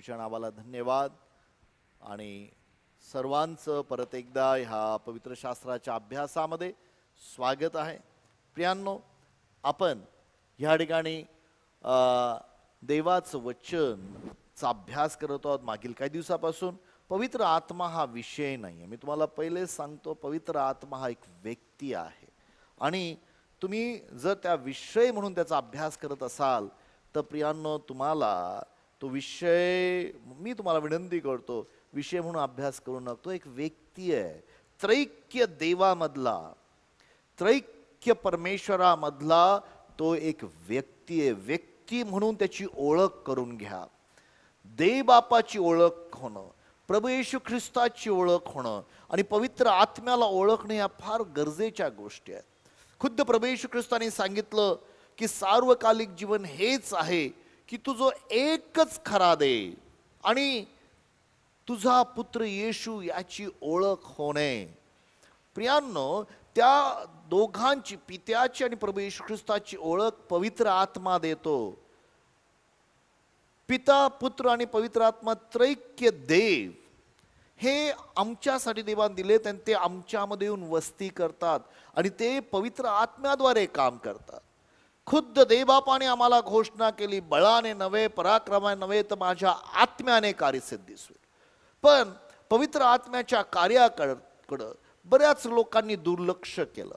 तुझ्या नावाला धन्यवाद आणि सर्वांचं परत एकदा ह्या पवित्र शास्त्राच्या अभ्यासामध्ये स्वागत आहे. प्रियांनो, आपण ह्या ठिकाणी देवाचं वचनचा अभ्यास करत आहोत मागील काही दिवसापासून. पवित्र आत्मा हा विषय नाही आहे. मी तुम्हाला पहिले सांगतो, पवित्र आत्मा हा एक व्यक्ती आहे आणि तुम्ही जर त्या विषय म्हणून त्याचा अभ्यास करत असाल तर प्रियांनो, तुम्हाला तो विषय, मी तुम्हाला विनंती करतो, विषय म्हणून अभ्यास करू नका. तो एक व्यक्ती आहे, त्रैक्य देवामधला, त्रैक्य परमेश्वरामधला तो एक व्यक्ती आहे. व्यक्ती म्हणून त्याची ओळख करून घ्या. देवबापाची ओळख होणं, प्रभू येशू ख्रिस्ताची ओळख होणं आणि पवित्र आत्म्याला ओळखणे या फार गरजेच्या गोष्टी आहेत. खुद्द प्रभू येशू ख्रिस्ताने सांगितलं की सार्वकालिक जीवन हेच आहे की तू जो एकच खरा दे आणि तुझा पुत्र येशू याची ओळख होणे. प्रियांनो, त्या दोघांची, पित्याची आणि प्रभू येशू ख्रिस्ताची ओळख पवित्र आत्मा देतो. पिता, पुत्र आणि पवित्र आत्मा त्रैक्य देव हे आमच्यासाठी देवाने दिलेत आणि ते आमच्यामध्ये येऊन वस्ती करतात आणि ते पवित्र आत्म्याद्वारे काम करतात. खुद्द देवबापाने आम्हाला घोषणा केली, बळाने नव्हे, पराक्रमाने नव्हे, तर माझ्या आत्म्याने कार्यसिद्धी होईल. पण पवित्र आत्म्याच्या कार्याकडं बऱ्याच लोकांनी दुर्लक्ष केलं,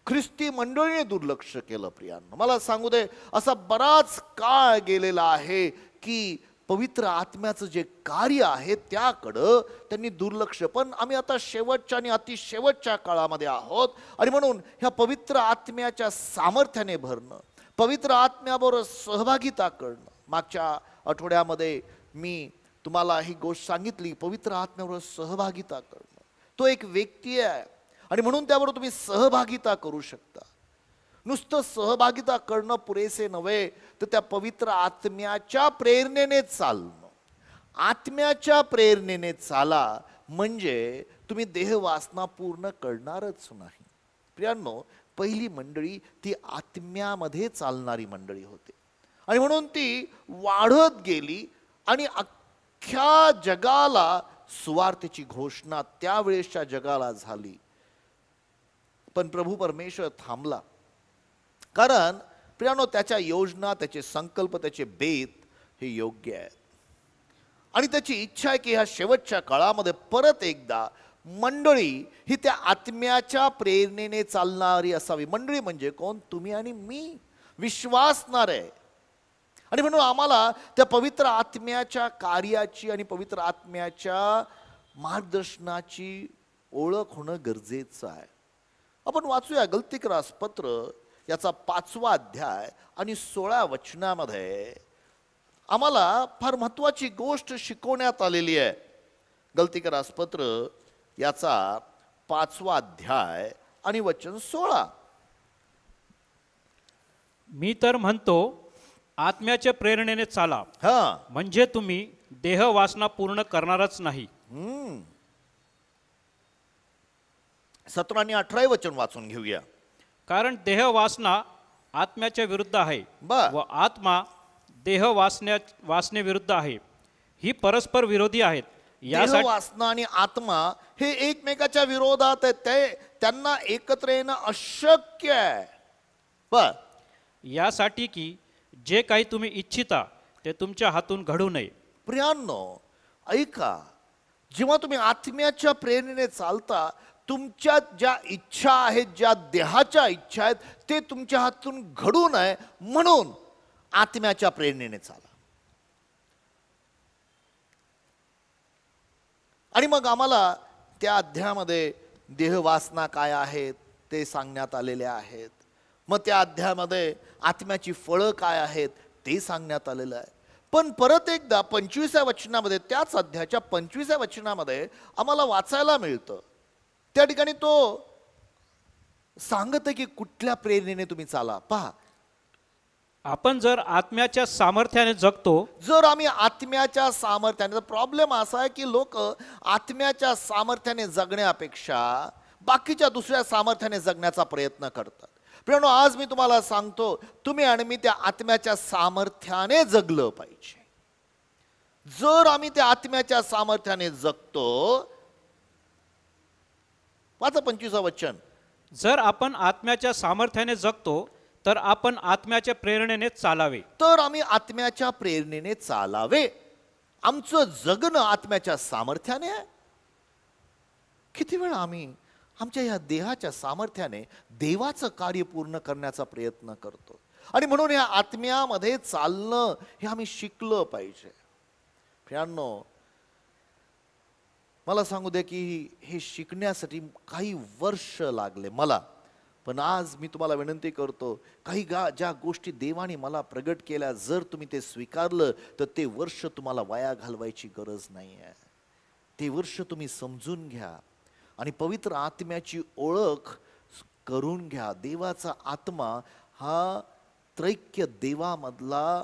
ख्रिस्ती मंडळीने दुर्लक्ष केलं. प्रियांनो, मला सांगू दे, असा बराच काळ गेलेला आहे की पवित्र आत्म्याचं जे कार्य आहे त्याकडं त्यांनी दुर्लक्ष. पण आम्ही आता शेवटच्या आणि अतिशेवटच्या काळामध्ये आहोत आणि म्हणून ह्या पवित्र आत्म्याच्या सामर्थ्याने भरणं, पवित्र आत्म्याबरोबर सहभागिता करणं. मागच्या आठवड्यामध्ये मी तुम्हाला ही गोष्ट सांगितली, पवित्र आत्म्याबरोबर सहभागिता करणं. तो एक व्यक्ती आहे आणि म्हणून त्याबरोबर तुम्ही सहभागिता करू शकता. नुसतं सहभागिता करणं पुरेसे नव्हे, तर त्या पवित्र आत्म्याच्या प्रेरणेने चालणं. आत्म्याच्या प्रेरणेने चाला म्हणजे तुम्ही देहवासना पूर्ण करणारच नाही. प्रियांनो, पहिली मंडळी ती आत्म्यामध्ये चालणारी मंडळी होती आणि म्हणून ती वाढत गेली आणि अख्ख्या जगाला सुवार्तेची घोषणा त्यावेळेसच्या जगाला झाली. पण प्रभू परमेश्वर थांबला, कारण प्रियांनो, त्याच्या योजना, त्याचे संकल्प, त्याचे बेत हे योग्य आहेत आणि त्याची इच्छा आहे की ह्या शेवटच्या काळामध्ये परत एकदा मंडळी ही त्या आत्म्याच्या प्रेरणेने चालणारी असावी. मंडळी म्हणजे कोण? तुम्ही आणि मी, विश्वासणारे. आणि म्हणून आम्हाला त्या पवित्र आत्म्याच्या कार्याची आणि पवित्र आत्म्याच्या मार्गदर्शनाची ओळख होणं गरजेचं आहे. आपण वाचूया गलतीकरास पत्र याचा 5वा अध्याय आणि 16 वचनामध्ये आम्हाला फार महत्वाची गोष्ट शिकवण्यात आलेली आहे. गलतीकरास पत्र याचा 5वा अध्याय आणि वचन 16. मी तर म्हणतो, आत्म्याच्या प्रेरणेने चाला, म्हणजे तुम्ही देह वासना पूर्ण करणारच नाही. 17 आणि 18 वचन वाचून घेऊया. कारण देह वासना आत्म्याच्या विरुद्ध आहे व आत्मा देह वासने विरुद्ध आहे. ही परस्पर विरोधी आहेत. देह वासना आणि आत्मा हे एकमेकाच्या विरोधात आहेत. त्यांना एकत्र येणं अशक्य आहे. यासाठी की जे काही तुम्ही इच्छिता ते तुमच्या हातून घडू नये. प्रियांनो, ऐका, जेव्हा तुम्ही आत्म्याच्या प्रेरणेने चालता, तुमच्या ज्या इच्छा आहेत, ज्या देहाच्या इच्छा आहेत, ते तुमच्या हातून घडू नये म्हणून आत्म्याच्या प्रेरणेने चाला. आणि मग आम्हाला त्या अध्यायामध्ये देहवासना काय आहेत ते सांगण्यात आलेले आहेत. मग त्या अध्यायामध्ये आत्म्याची फळं काय आहेत ते सांगण्यात आलेलं आहे. पण परत एकदा 25व्या वचनामध्ये, त्याच अध्यायाच्या 25व्या वचनामध्ये आम्हाला वाचायला मिळतं, त्या ठिकाणी तो सांगत आहे की कुठल्या प्रेरणेने तुम्ही चाला. पहा, आपण जर आत्म्याच्या सामर्थ्याने जगतो, जर आम्ही आत्म्याच्या सामर्थ्याने, प्रॉब्लेम असा आहे की लोक आत्म्याच्या सामर्थ्याने जगण्यापेक्षा बाकीच्या दुसऱ्या सामर्थ्याने जगण्याचा प्रयत्न करतात. प्रियांनो, आज मी तुम्हाला सांगतो, तुम्ही आणि मी त्या आत्म्याच्या सामर्थ्याने जगलं पाहिजे. जर आम्ही त्या आत्म्याच्या सामर्थ्याने जगतो, वाचा 25 वचन, जर आपण आत्म्याच्या सामर्थ्याने जगतो तर आपण आत्म्याच्या प्रेरणेने चालावे. तर आम्ही आत्म्याच्या प्रेरणेने चालावे. आमचं जगणं आत्म्याच्या सामर्थ्याने आहे. किती वेळा आम्ही आमच्या या देहाच्या सामर्थ्याने देवाचं कार्य पूर्ण करण्याचा प्रयत्न करतो. आणि म्हणून या आत्म्यामध्ये चालणं हे आम्ही शिकलं पाहिजे. प्रियांनो, मला सांगू द्या की हे शिकण्यासाठी काही वर्ष लागले मला. पण आज मी तुम्हाला विनंती करतो, काही ज्या गोष्टी देवाने मला प्रगट केल्या, जर तुम्ही ते स्वीकारलं तर ते वर्ष तुम्हाला वाया घालवायची गरज नाही आहे. ते वर्ष तुम्ही समजून घ्या आणि पवित्र आत्म्याची ओळख करून घ्या. देवाचा आत्मा हा त्रैक्य देवामधला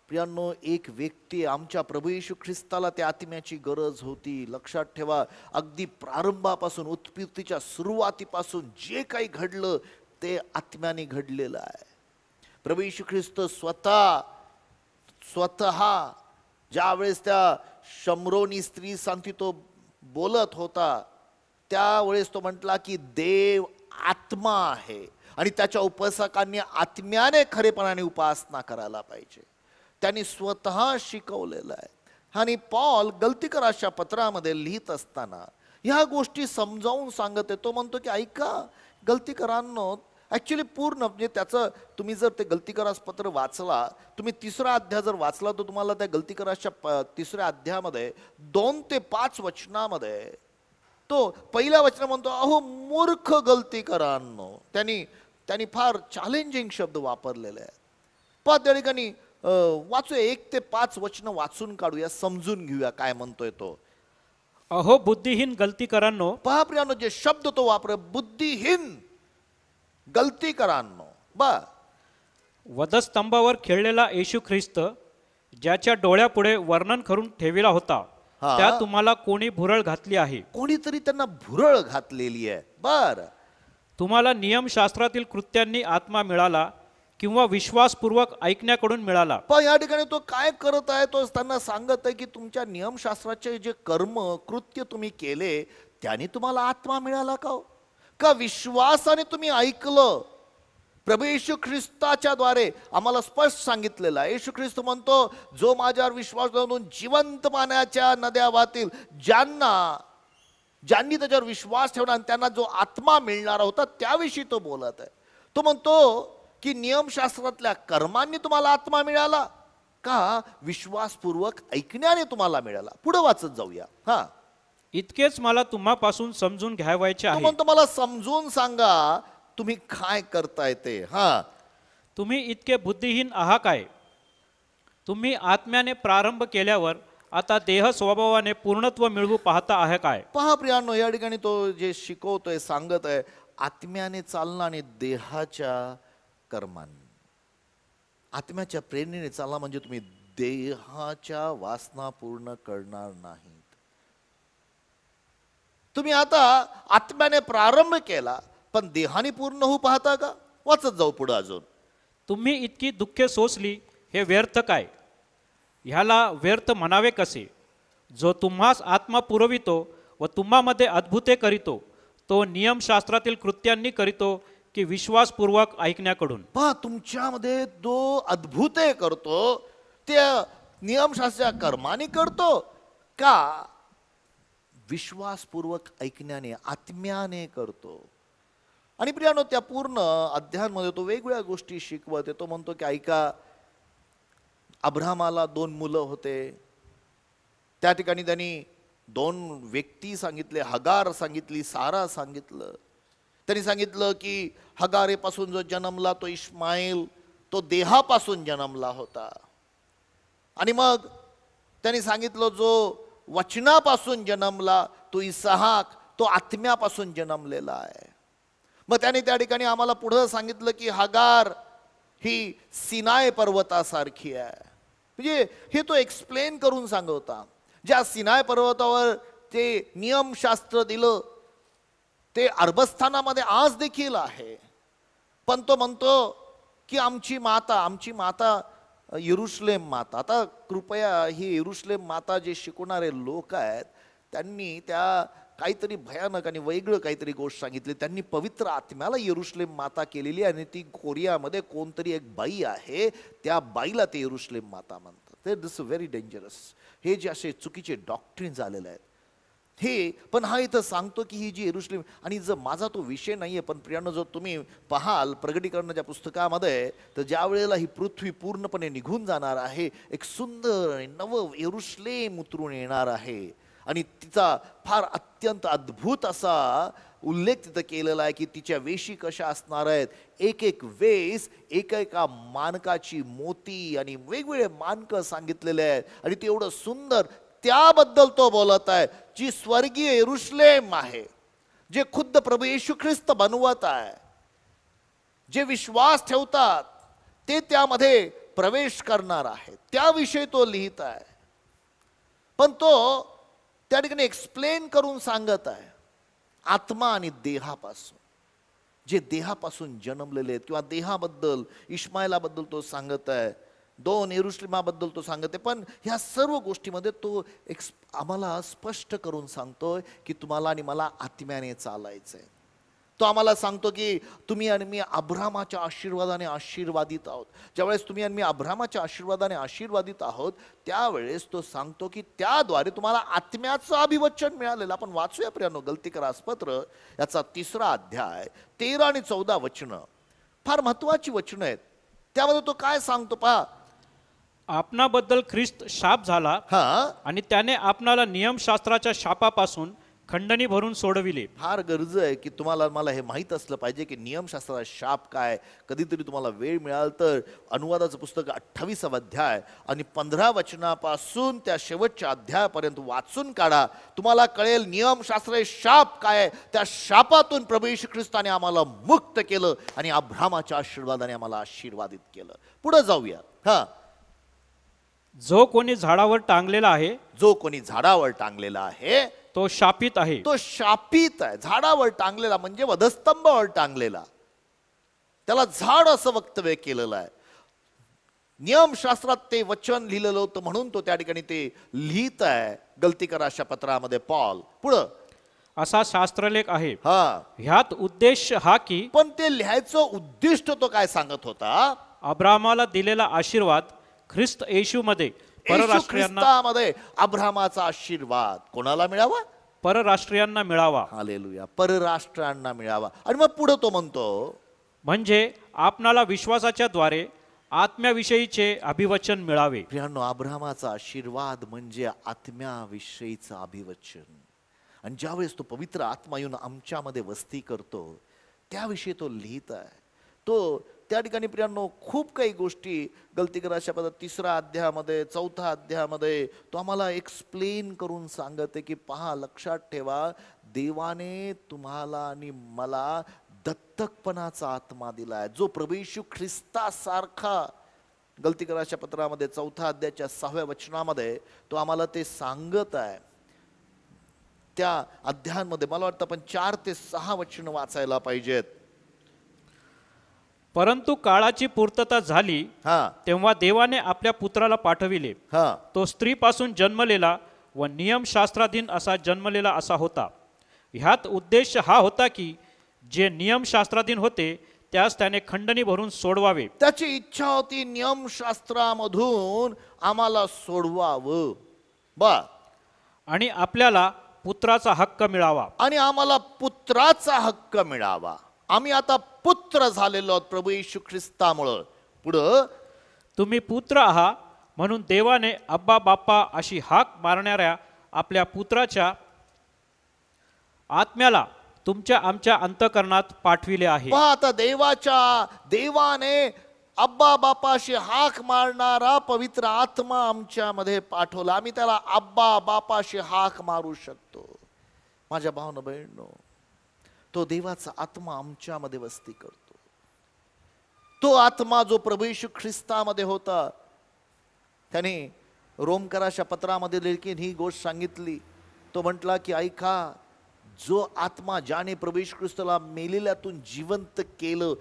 प्रियांनो एक व्यक्ती. आमच्या प्रभू येशू ख्रिस्ताला त्या आत्म्याची गरज होती. लक्षात ठेवा, अगदी प्रारंभापासून, उत्पत्तीच्या सुरुवातीपासून जे काही घडलं ते आत्म्याने घडलेलं आहे. प्रभू येशू ख्रिस्त स्वतः ज्यावेळेस त्या शम्रोनी स्त्री सांगती तो बोलत होता, त्यावेळेस तो म्हटला की देव आत्मा आहे आणि त्याच्या उपासकांनी आत्म्याने खरेपणाने उपासना करायला पाहिजे. त्यांनी स्वतः शिकवलेलं आहे. आणि पॉल गलतीकराच्या पत्रामध्ये लिहित असताना ह्या गोष्टी समजावून सांगत आहे. तो म्हणतो की ऐका गलतीकरांनो, ॲक्च्युली पूर्ण म्हणजे त्याचं तुम्ही जर ते गलतीकरास पत्र वाचला, तुम्ही 3रा अध्याय जर वाचला तर तुम्हाला त्या गलतीकराच्या 3ऱ्या अध्यायामध्ये 2 ते 5 वचनामध्ये तो पहिल्या वचन म्हणतो, अहो मूर्ख गलतीकरांनो. त्यांनी फार चॅलेंजिंग शब्द वापरलेले आहेत. पहा त्या ठिकाणी वाचू 1 ते 5 वचन वाचून काढूया, समजून घेऊया काय म्हणतोय तो. अहो बुद्धिहीन गलतीकरांनो. पहा प्रियांनो, जे शब्द तो वापर, बुद्धिहीन गलतीकरांनो. वधस्तंभावर खेळलेला येशू ख्रिस्त ज्याच्या डोळ्यापुढे वर्णन करून ठेविला होता, त्या तुम्हाला कोणी भुरळ घातली आहे. कोणीतरी त्यांना भुरळ घातलेली आहे. बर, तुम्हाला नियमशास्त्रातील कृत्यांनी आत्मा मिळाला किंवा विश्वासपूर्वक ऐकण्याकडून मिळाला. पण या ठिकाणी तो काय करत आहे, तो त्यांना सांगत आहे की तुमच्या नियमशास्त्राचे जे कर्म कृत्य तुम्ही केले त्याने तुम्हाला आत्मा मिळाला का विश्वासाने तुम्ही ऐकलं. प्रभू येशू ख्रिस्ताच्या द्वारे आम्हाला स्पष्ट सांगितलेलं आहे. येशू ख्रिस्त म्हणतो, जो माझ्यावर विश्वास ठेवून जिवंत पाण्याच्या नद्या वाहतील. ज्यांनी त्याच्यावर विश्वास ठेवला आणि त्यांना जो आत्मा मिळणारा होता त्याविषयी तो बोलत आहे. तो म्हणतो की नियमशास्त्रातल्या कर्मांनी तुम्हाला आत्मा मिळाला का विश्वासपूर्वक ऐकण्याने तुम्हाला मिळाला. पुढे वाचत जाऊया. इतकेच मला तुम्हापासून समजून घ्यावायचे आहे. म्हणतो मला समजून सांगा तुम्ही काय करताय ते. तुम्ही इतके बुद्धिहीन आहात काय? तुम्ही आत्म्याने प्रारंभ केल्यावर आता देह स्वभावाने पूर्णत्व मिळवू पाहता आहे काय? पहा प्रियांनो, या ठिकाणी तो जे शिकवतोय, सांगत आहे, आत्म्याने चालणं आणि देहाच्या कर्मांनी, आत्म्याच्या प्रेरणेने चालला म्हणजे तुम्ही देहाच्या वासना पूर्ण करणार नाहीत. तुम्ही आता आत्म्याने प्रारंभ केला पण देहाने पूर्ण होऊ पाहता का? वाचत जाऊ पुढे अजून. तुम्ही इतकी दुःखे सोसली हे व्यर्थ काय? ह्याला व्यर्थ म्हणावे कसे? जो तुम्हास आत्मा पुरवितो व तुम्हामध्ये अद्भुते करीतो, तो नियमशास्त्रातील कृत्यांनी करीतो की विश्वासपूर्वक ऐकण्याकडून? पहा, तुमच्यामध्ये जो अद्भुते करतो त्या नियमशास्त्राच्या कर्माने करतो का विश्वासपूर्वक ऐकण्याने, आत्म्याने करतो? आणि प्रियानो, त्या पूर्ण अध्यायांमध्ये तो वेगवेगळ्या गोष्टी शिकवत आहे. तो म्हणतो की ऐका, अब्राहमाला 2 मुलं होते. त्या ठिकाणी त्यांनी 2 व्यक्ती सांगितले, हगार सांगितली, सारा सांगितलं. त्यांनी सांगितलं की हगारेपासून जो जन्मला तो इश्माईल, तो देहापासून जन्मला होता. आणि मग त्यांनी सांगितलं जो वचनापासून जन्मला तो इसहाक, तो आत्म्यापासून जन्मलेला आहे. मग त्याने त्या ठिकाणी आम्हाला पुढे सांगितलं की हगार ही सिनाय पर्वतासारखी आहे. म्हणजे हे तो एक्सप्लेन करून सांगवता. ज्या सिनाय पर्वतावर ते नियमशास्त्र दिलं ते अरबस्थानामध्ये आज देखील आहे. पण तो म्हणतो की आमची माता यरुशलेम माता. आता कृपया ही यरुशलेम माता जे शिकवणारे लोक आहेत त्यांनी त्या काहीतरी भयानक आणि वेगळं काहीतरी गोष्ट सांगितली. त्यांनी पवित्र आत्म्याला यरुशलेम माता केलेली आणि ती कोरियामध्ये कोणतरी एक बाई आहे, त्या बाईला ते यरुशलेम माता म्हणतात. ते दिस व्हेरी डेंजरस. हे जे असे चुकीचे डॉक्ट्रिन्स आलेले आहेत हे. पण हा इथं सांगतो की ही जी यरुशलेम, आणि जर माझा तो विषय नाहीये, पण प्रियांनो जर तुम्ही पाहाल प्रगटीकरणाच्या पुस्तकामध्ये, तर ज्या वेळेला ही पृथ्वी पूर्णपणे निघून जाणार आहे, एक सुंदर नव यरुशलेम उतरून येणार आहे आणि तिचा फार अत्यंत अद्भुत असा उल्लेख तिथं केलेला आहे की तिच्या वेशी कशा असणार आहेत. एक एक वेस एका मानकाची मोती आणि वेगवेगळे मानकं सांगितलेले आहेत आणि ते एवढं सुंदर, त्याबद्दल तो बोलत आहे जी स्वर्गीय यरुशलेम आहे, जे खुद्द प्रभू येशू ख्रिस्त बनवत आहे. जे विश्वास ठेवतात ते त्यामध्ये प्रवेश करणार आहे, त्याविषयी तो लिहित आहे. पण तो त्या ठिकाणी एक्सप्लेन करून सांगत आहे आत्मा आणि देहापासून, जे देहापासून जन्मलेले आहेत, किंवा देहाबद्दल इश्माएलाबद्दल तो सांगत आहे, 2 यरुशलेमाबद्दल तो सांगत आहे. पण ह्या सर्व गोष्टीमध्ये तो आम्हाला स्पष्ट करून सांगतोय की तुम्हाला आणि मला आत्म्याने चालायचंय. तो आम्हाला सांगतो की तुम्ही आणि मी अब्रामाच्या आशीर्वादाने आशीर्वादित आहोत. ज्यावेळेस तुम्ही आणि मी अब्रामाच्या आशीर्वादाने आशीर्वादित आहोत, त्यावेळेस तो सांगतो की त्याद्वारे तुम्हाला आत्म्याचं अभिवचन मिळालेलं. आपण वाचूया प्रियांनो गलतीकरास पत्र याचा 3रा अध्याय 13 आणि 14 वचनं, फार महत्वाची वचनं आहेत. त्यामध्ये तो काय सांगतो पहा. आपणाबद्दल ख्रिस्त शाप झाला आणि त्याने आपणाला नियमशास्त्राच्या शापापासून खंडणी भरून सोडविले. फार गरज आहे की तुम्हाला मला हे माहीत असलं पाहिजे की नियमशास्त्राचा शाप काय. कधीतरी तुम्हाला वेळ मिळाल तर अनुवादाचं पुस्तक 28वा अध्याय आणि 15 वचनापासून त्या शेवटच्या अध्यायापर्यंत वाचून काढा. तुम्हाला कळेल नियमशास्त्राचे शाप काय. त्या शापातून प्रभू येशू ख्रिस्ताने आम्हाला मुक्त केलं आणि अब्रामाच्या आशीर्वादाने आम्हाला आशीर्वादित केलं. पुढे जाऊया. जो कोणी झाडावर टांगलेला आहे, जो कोणी झाडावर टांगलेला आहे तो शापित आहे. तो शापित आहे. झाडावर टांगलेला म्हणजे वधस्तंभावर टांगलेला, त्याला झाड असं वक्तव्य केलेलं आहे. नियमशास्त्रात ते वचन लिहिलेलं होतं म्हणून तो त्या ठिकाणी ते लिहित आहे गलतीकराच्या पत्रामध्ये पॉल. पुढं असा शास्त्रलेख आहे. हा, ह्यात उद्देश हा की, पण ते लिहायचं उद्दिष्ट तो काय सांगत होता. अब्रामाला दिलेला आशीर्वाद ख्रिस्त येशूमध्ये ख्रिस्तामध्ये अब्रामाचा आशीर्वाद कोणाला मिळावा. परराष्ट्रीयांना मिळावा. हालेलुया. परराष्ट्रांना मिळावा. आणि मग पुढे तो म्हणतो म्हणजे आपणाला विश्वासाच्या द्वारे आत्म्याविषयीचे अभिवचन मिळावे. प्रियांनो, अब्रामाचा आशीर्वाद म्हणजे आत्म्याविषयीचं अभिवचन. आणि ज्यावेळेस तो पवित्र आत्मा येऊन आमच्यामध्ये वस्ती करतो त्याविषयी तो लिहित आहे. तो त्या ठिकाणी प्रियांनो खूप काही गोष्टी गलतीकराच्या पदात 3रा अध्यायामध्ये 4था अध्यायामध्ये तो आम्हाला एक्सप्लेन करून सांगते की पहा, लक्षात ठेवा, देवाने तुम्हाला आणि मला दत्तकपणाचा आत्मा दिलाय, जो प्रभू येशू ख्रिस्तासारखा. गलतीकराच्या पत्रामध्ये 4था अध्यायाच्या 6व्या वचनामध्ये तो आम्हाला ते सांगत आहे. त्या अध्यायांमध्ये मला वाटतं आपण 4 ते 6 वचन वाचायला पाहिजेत. परंतु काळाची पूर्तता झाली तेव्हा देवाने आपल्या पुत्राला पाठविले. तो स्त्रीपासून जन्मलेला व नियमशास्त्राधीन असा जन्मलेला असा होता. ह्यात उद्देश हा होता की जे नियमशास्त्राधीन होते त्यास त्याने खंडणी भरून सोडवावे. त्याची इच्छा होती नियमशास्त्रामधून आम्हाला सोडवावं आणि आपल्याला पुत्राचा हक्क मिळावा. आणि आम्हाला पुत्राचा हक्क मिळावा. आम्ही आता पुत्र झालेलो आहोत प्रभू येशू ख्रिस्तामुळे. पुढं तुम्ही पुत्र आहात म्हणून देवाने अब्बा बाप्पा अशी हाक मारणाऱ्या आपल्या पुत्राच्या आत्म्याला तुमच्या आमच्या अंतःकरणात पाठविले आहे. आता देवाने अब्बा बापाशी हाक मारणारा पवित्र आत्मा आमच्यामध्ये पाठवला. आम्ही त्याला अब्बा बापाशी हाक मारू शकतो. माझ्या भावना बहिणींनो, तो देवाचा आत्मा आमच्यामध्ये वस्ती करतो. तो आत्मा जो प्रभू येशू ख्रिस्तामध्ये होता, त्याने रोमकराच्या पत्रामध्ये देखील ही गोष्ट सांगितली. तो म्हटला की ऐका, जो आत्मा ज्याने प्रभू येशू ख्रिस्ताला मेलेल्यातून जिवंत केलं,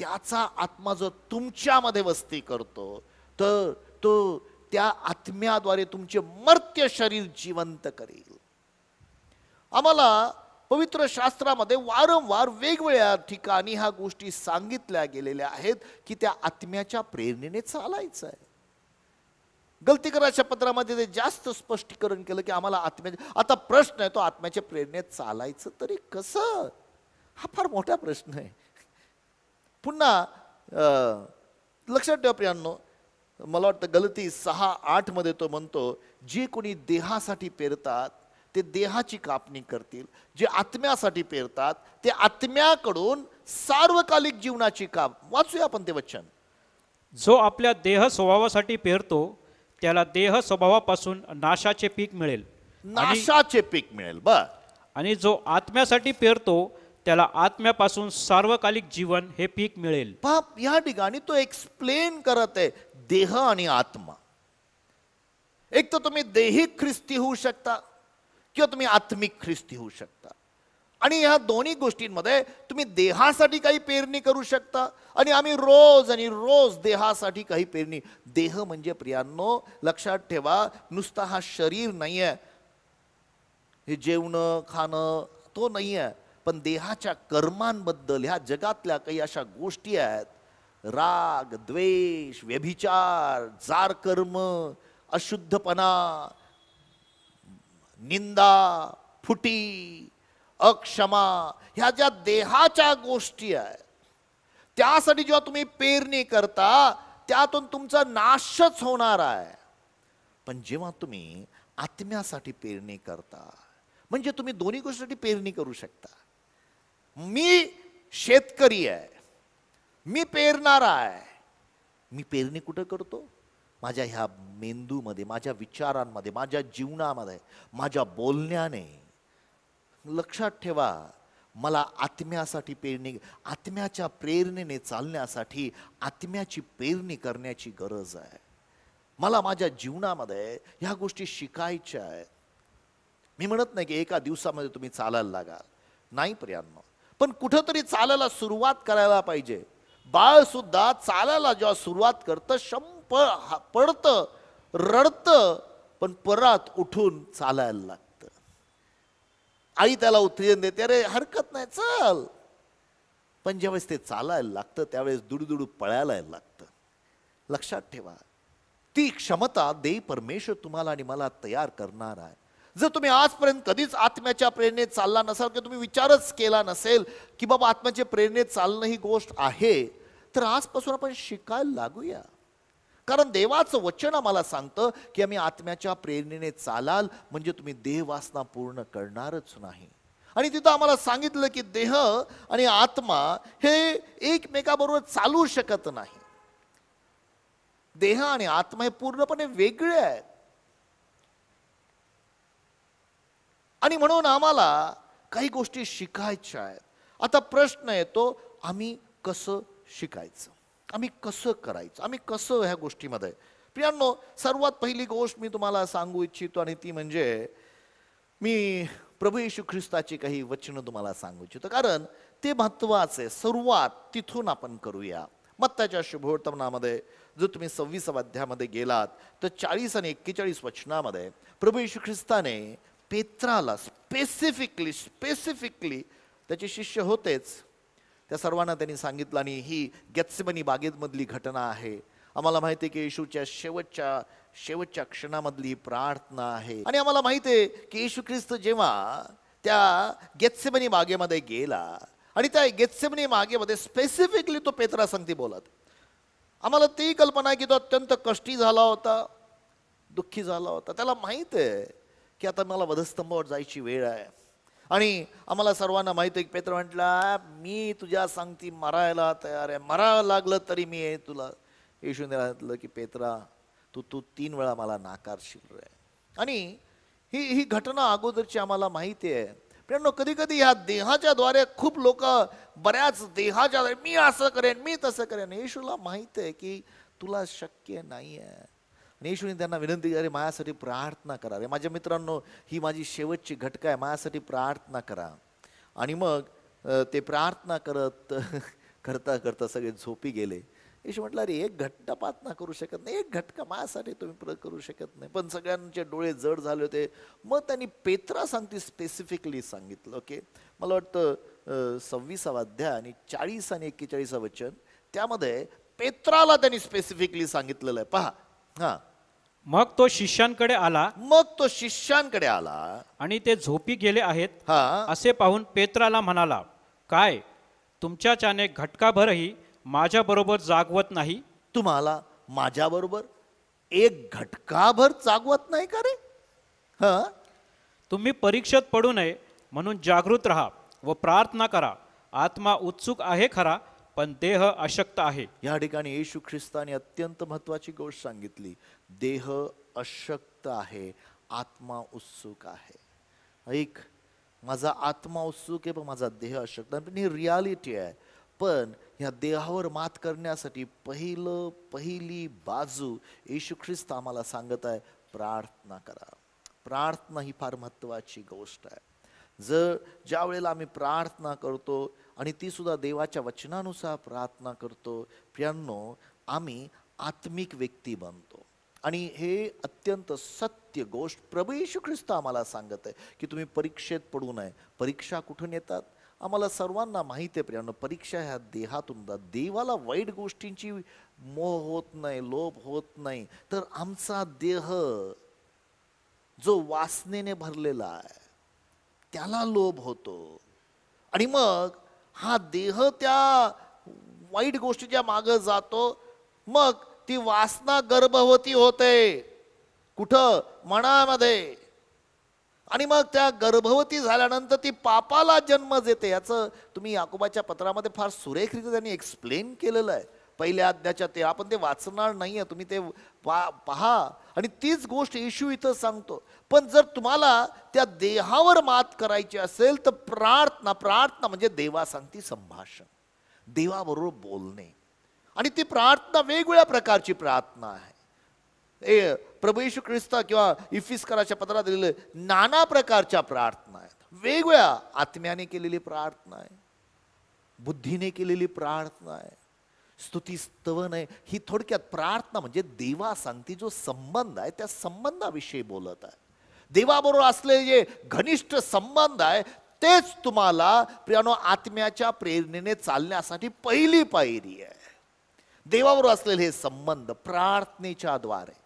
त्याचा आत्मा जो तुमच्यामध्ये वस्ती करतो, तर तो त्या आत्म्याद्वारे तुमचे मर्त्य शरीर जिवंत करेल. आम्हाला पवित्र शास्त्रामध्ये वारंवार वेगवेगळ्या ठिकाणी ह्या गोष्टी सांगितल्या गेलेल्या आहेत की त्या आत्म्याच्या प्रेरणेने चालायचं आहे. गलतीकराच्या पत्रामध्ये ते जास्त स्पष्टीकरण केलं की आम्हाला आत्म्याच्या, आता प्रश्न आहे तो आत्म्याच्या प्रेरणेत चालायचं तरी कसं, हा फार मोठा प्रश्न आहे. पुन्हा लक्षात ठेवा प्रियांनो, मला वाटतं गलती 6:8 मध्ये तो म्हणतो, जे कोणी देहासाठी पेरतात ते देहाची कापणी करतील, जे आत्म्यासाठी पेरतात ते आत्म्याकडून सार्वकालिक जीवनाची काप. वाचूया आपण ते वचन. जो आपल्या देह स्वभावासाठी पेरतो त्याला देह स्वभावापासून नाशाचे पीक मिळेल, नाशाचे पीक मिळेल. बर. आणि जो आत्म्यासाठी पेरतो त्याला आत्म्यापासून सार्वकालिक जीवन हे पीक मिळेल. बाप या ठिकाणी तो एक्सप्लेन करत आहे देह आणि आत्मा. एक तर तुम्ही देहिक ख्रिस्ती होऊ शकता किंवा तुम्ही आत्मिक ख्रिस्ती होऊ शकता. आणि ह्या दोन्ही गोष्टींमध्ये तुम्ही देहासाठी काही पेरणी करू शकता आणि आम्ही रोज आणि रोज देहासाठी काही पेरणी. देह म्हणजे प्रियांनो लक्षात ठेवा नुसता हा शरीर नाही आहे, हे जेवणं खाणं तो नाही आहे, पण देहाच्या कर्मांबद्दल ह्या जगातल्या काही अशा गोष्टी आहेत, राग, द्वेष, व्यभिचार, जार कर्म, अशुद्धपणा, निंदा, फुटी, अक्षमा, ह्या ज्या देहाच्या गोष्टी आहेत त्यासाठी जेव्हा तुम्ही पेरणी करता त्यातून तुमचा नाशच होणार आहे. पण जेव्हा तुम्ही आत्म्यासाठी पेरणी करता म्हणजे तुम्ही दोन्ही गोष्टीसाठी पेरणी करू शकता. मी शेतकरी आहे, मी पेरणारा आहे. मी पेरणी कुठं करतो? माझ्या ह्या मेंदूमध्ये, माझ्या विचारांमध्ये, माझ्या जीवनामध्ये, माझ्या बोलण्याने. लक्षात ठेवा मला आत्म्यासाठी पेरणी, आत्म्याच्या प्रेरणेने चालण्यासाठी आत्म्याची पेरणी करण्याची गरज आहे. मला माझ्या जीवनामध्ये ह्या गोष्टी शिकायच्या आहेत. मी म्हणत नाही की एका दिवसामध्ये तुम्ही चालायला लागाल, नाही प्रियांनो, पण कुठंतरी चालायला सुरुवात करायला पाहिजे. बाळ सुद्धा चालायला जेव्हा सुरुवात करतं पडतं, रडतं, पण परत उठून चालायला लागतं. आई त्याला उत्तेजन देते, अरे हरकत नाही चल. पण ज्यावेळेस ते चालायला लागतं त्यावेळेस दुडूदुडू पळायला लागतं. लक्षात ठेवा ती क्षमता देई परमेश्वर तुम्हाला आणि मला तयार करणार आहे. जर तुम्ही आजपर्यंत कधीच आत्म्याच्या प्रेरणेत चालला नसाल किंवा तुम्ही विचारच केला नसेल की बाबा आत्म्याच्या प्रेरणेत चालणं ही गोष्ट आहे, तर आजपासून आपण शिकायला लागूया. कारण देवाचं वचन आम्हाला सांगतं की आम्ही आत्म्याच्या प्रेरणेने चालाल म्हणजे तुम्ही देहवासना पूर्ण करणारच नाही. आणि तिथं आम्हाला सांगितलं की देह आणि आत्मा हे एकमेकाबरोबर चालू शकत नाही. देह आणि आत्मा हे पूर्णपणे वेगळे आहेत. आणि म्हणून आम्हाला काही गोष्टी शिकायच्या आहेत. आता प्रश्न येतो आम्ही कसं शिकायचं, आम्ही कसं करायचं, आम्ही कसं ह्या गोष्टीमध्ये. प्रियांनो सर्वात पहिली गोष्ट मी तुम्हाला सांगू इच्छितो आणि ती म्हणजे मी प्रभू येशू ख्रिस्ताची काही वचनं तुम्हाला सांगू इच्छितो, कारण ते महत्वाचे आहे. सुरुवात तिथून आपण करूया. मत्ताच्या शुभवर्तमानामध्ये जर तुम्ही 26व्या अध्यायामध्ये गेलात तर 40 आणि 41 वचनामध्ये प्रभू येशू ख्रिस्ताने पेत्राला स्पेसिफिकली त्याचे शिष्य होतेच, त्या सर्वांना त्यांनी सांगितलं. आणि ही गेत्सेमनी बागेमधली घटना आहे. आम्हाला माहिती आहे की येशूच्या शेवटच्या क्षणामधली प्रार्थना आहे. आणि आम्हाला माहिती आहे की येशू ख्रिस्त जेव्हा त्या गेत्सेमनी बागेमध्ये गेला आणि त्या गेत्सेमनी बागेमध्ये स्पेसिफिकली तो पेत्रा संगती बोलत. आम्हाला ती कल्पना आहे की तो अत्यंत कष्टी झाला होता, दुःखी झाला होता. त्याला माहित आहे की आता मला वधस्तंभावर जायची वेळ आहे. आणि आम्हाला सर्वांना माहिती आहे की पेत्र म्हटला मी तुझ्या सांगती मरायला तयार आहे, मरायला लागलं तरी मी आहे तुला. येशूने सांगितलं की पेत्रा तू 3 वेळा मला नाकारशील रे. आणि ही घटना अगोदरची आम्हाला माहिती आहे. पण कधी कधी ह्या देहाच्या द्वारे खूप लोक बऱ्याच देहाच्या द्वारे मी असं करेन, मी तसं करेन. येशूला माहिती आहे की तुला शक्य नाही आहे. आणि येशूने त्यांना विनंती केली, माझ्यासाठी प्रार्थना करा रे. माझ्या मित्रांनो ही माझी शेवटची घटका आहे, माझ्यासाठी प्रार्थना करा. आणि मग ते प्रार्थना करता करता सगळे झोपी गेले. येशू म्हटलं, अरे एक घट्टा प्रार्थना करू शकत नाही, एक घटका माझ्यासाठी तुम्ही करू शकत नाही. पण सगळ्यांचे डोळे जड झाले होते. मग त्यांनी पेत्रा सांगते स्पेसिफिकली सांगितलं. ओके, मला वाटतं 26वा अध्याय आणि 40 आणि 41 वचन, त्यामध्ये पेत्राला त्यांनी स्पेसिफिकली सांगितलेलं आहे. पहा. हा, मग तो शिष्यांकडे आला मग तो शिष्यांकडे आला. आणि ते झोपी गेले आहेत हा, असे पाहून पेत्राला म्हणाला, काय तुमच्याच्याने घटकाभरही माझ्याबरोबर जागवत नाही? तुम्हाला माझ्याबरोबर एक घटकाभर जागवत नाही का रे? हा, तुम्ही परीक्षेत पडू नये म्हणून जागृत राहा व प्रार्थना करा. आत्मा उत्सुक आहे खरा, पण देह अशक्त आहे. या ठिकाणी येशू ख्रिस्ताने अत्यंत महत्वाची गोष्ट सांगितली. देह अशक्त आहे, आत्मा उत्सुक आहे. ऐक, माझा आत्मा उत्सुक आहे पण माझा देह अशक्त आहे. पण ही रियालिटी आहे. पण या देहावर मात करण्यासाठी पहिली बाजू येशू ख्रिस्त आम्हाला सांगत आहे, प्रार्थना करा. प्रार्थना ही फार महत्वाची गोष्ट आहे. ज्या वेळेला आम्ही प्रार्थना करतो आणि ती सुद्धा देवाच्या वचनानुसार प्रार्थना करतो, प्रियांनो, आम्ही आत्मिक व्यक्ती बनतो. आणि हे अत्यंत सत्य गोष्ट प्रभू येशू ख्रिस्त आम्हाला सांगत आहे की तुम्ही परीक्षेत पडू नये. परीक्षा कुठून येतात? आम्हाला सर्वांना माहिती आहे प्रियांनो, परीक्षा ह्या देहातून येतात. देवाला वाईट गोष्टींची मोह होत नाही, लोभ होत नाही, तर आमचा देह जो वासनेने भरलेला आहे त्याला लोभ होतो. आणि मग हा देह त्या वाईट गोष्टीच्या मागे जातो. मग ती वासना गर्भवती होते. कुठं? मनामध्ये. आणि मग त्या गर्भवती झाल्यानंतर ती पापाला जन्म देते. याचं तुम्ही याकोबाच्या पत्रामध्ये फार सुरेखरित्या त्यांनी एक्सप्लेन केलेलं आहे. पहिल्या अध्यायाच्या ते आपण ते वाचणार नाहीये, तुम्ही ते पहा. आणि तीच गोष्ट येशू इथं सांगतो. पण जर तुम्हाला त्या देहावर मात करायची असेल तर प्रार्थना म्हणजे देवासंगती संभाषण, देवाबरोबर बोलणे. आणि ती प्रार्थना वेगवेगळ्या प्रकारची प्रार्थना आहे. प्रभू येशू ख्रिस्त किंवा इफिस्कराच्या पत्रात दिलेले नाना प्रकारच्या प्रार्थना आहेत. वेगवेगळ्या आत्म्याने केलेली प्रार्थना आहे, बुद्धीने केलेली प्रार्थना आहे, स्तुती स्तवन आहे. ही थोडक्यात प्रार्थना म्हणजे देवासंगती जो संबंध आहे त्या संबंधाविषयी बोलत आहे. देवाबरोबर असलेले जे घनिष्ठ संबंध आहे तेच तुम्हाला प्रियानो आत्म्याच्या प्रेरणेने चालण्यासाठी पहिली पायरी आहे. देवाबरोबर असलेले हे संबंध प्रार्थनेच्या द्वारे,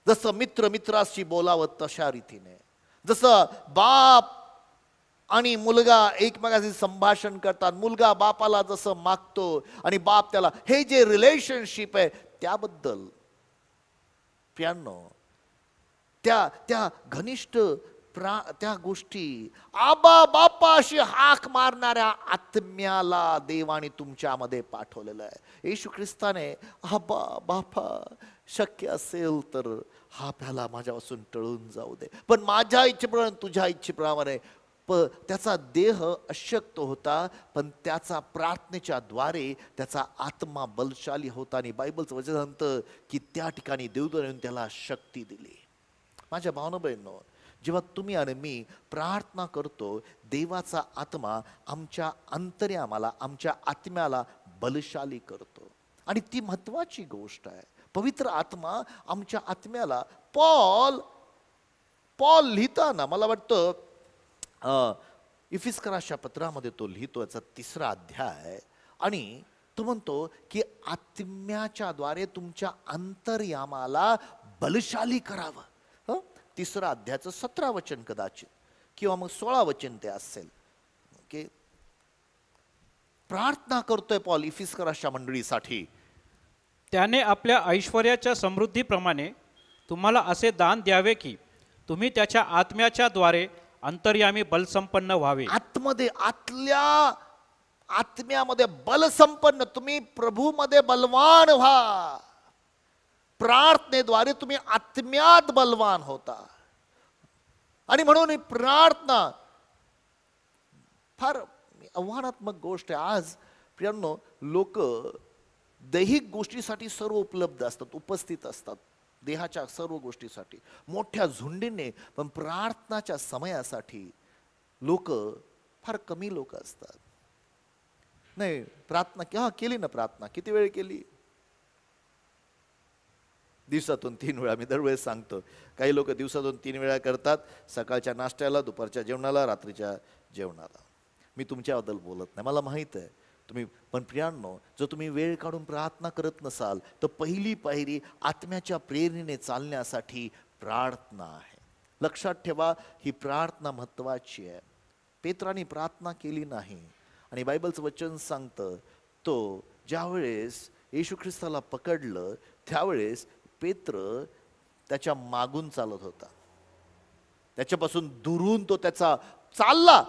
जसं मित्र मित्राशी बोलावं तशा रीतीने, जसं बाप आणि मुलगा एकमेकांशी संभाषण करतात, मुलगा बापाला जसं मागतो आणि बाप त्याला, हे जे रिलेशनशिप आहे त्याबद्दल प्रियांनो त्या घनिष्ठ त्या गोष्टी आबा बापा अशी हाक मारणाऱ्या आत्म्याला देवाने तुमच्यामध्ये पाठवलेलं आहे. येशू ख्रिस्ताने आबा बापा शक्य असेल तर हा प्याला माझ्यापासून टळून जाऊ दे, पण माझ्या इच्छेप्रमाणे तुझ्या इच्छेप्रमाणे. त्याचा देह अशक्त होता, पण त्याचा प्रार्थनेच्या द्वारे त्याचा आत्मा बलशाली होता. आणि बायबलचं वचन म्हणतं की त्या ठिकाणी देवदूताने त्याला शक्ती दिली. माझ्या भावना बहिणींनो, जेव्हा तुम्ही आणि मी प्रार्थना करतो, देवाचा आत्मा आमच्या अंतर्यामाला, आमच्या आत्म्याला बलशाली करतो. आणि ती महत्वाची गोष्ट आहे. पवित्र आत्मा आमच्या आत्म्याला, पॉल लिहिताना मला वाटतं इफिस्कराच्या पत्रामध्ये तो लिहितो, याचा 3रा अध्याय, आणि तो म्हणतो की आत्म्याच्या द्वारे तुमच्या अंतर्यामाला बलशाली करावं. 3रा अध्यायाचं 17 वचन कदाचित किंवा मग 16 वचन ते असेल. ओके, प्रार्थना करतोय पॉल इफिस्कराच्या मंडळीसाठी. त्याने आपल्या ऐश्वर्याच्या समृद्धीप्रमाणे तुम्हाला असे दान द्यावे की तुम्ही त्याच्या आत्म्याच्या द्वारे अंतर्यामी बलसंपन्न व्हावे. आत्म्यामध्ये बलसंपन्न, तुम्ही प्रभूमध्ये बलवान व्हा. प्रार्थनेद्वारे तुम्ही आत्म्यात बलवान होता. आणि म्हणून ही प्रार्थना फार आव्हानात्मक गोष्ट आहे. आज प्रियांनो, लोक दैहिक गोष्टीसाठी सर्व उपलब्ध असतात, उपस्थित असतात, देहाच्या सर्व गोष्टीसाठी मोठ्या झुंडीने, पण प्रार्थनाच्या समयासाठी फार कमी लोक असतात. नाही, प्रार्थना केली ना प्रार्थना. किती वेळ केली? दिवसातून 3 वेळा. मी दरवेळेस सांगतो, काही लोक दिवसातून 3 वेळा करतात, सकाळच्या नाश्त्याला, दुपारच्या जेवणाला, रात्रीच्या जेवणाला. मी तुमच्याबद्दल बोलत नाही, मला माहीत आहे तुम्ही. पण प्रियांनो, जर तुम्ही वेळ काढून प्रार्थना करत नसाल तर पहिली पायरी आत्म्याच्या प्रेरणेने चालण्यासाठी प्रार्थना आहे. लक्षात ठेवा, ही प्रार्थना महत्वाची आहे. पेत्राने प्रार्थना केली नाही. आणि बायबलचं वचन सांगतं, तो ज्यावेळेस येशू ख्रिस्ताला पकडलं त्यावेळेस पेत्र त्याच्या मागून चालत होता. त्याच्यापासून दुरून तो त्याचा चालला.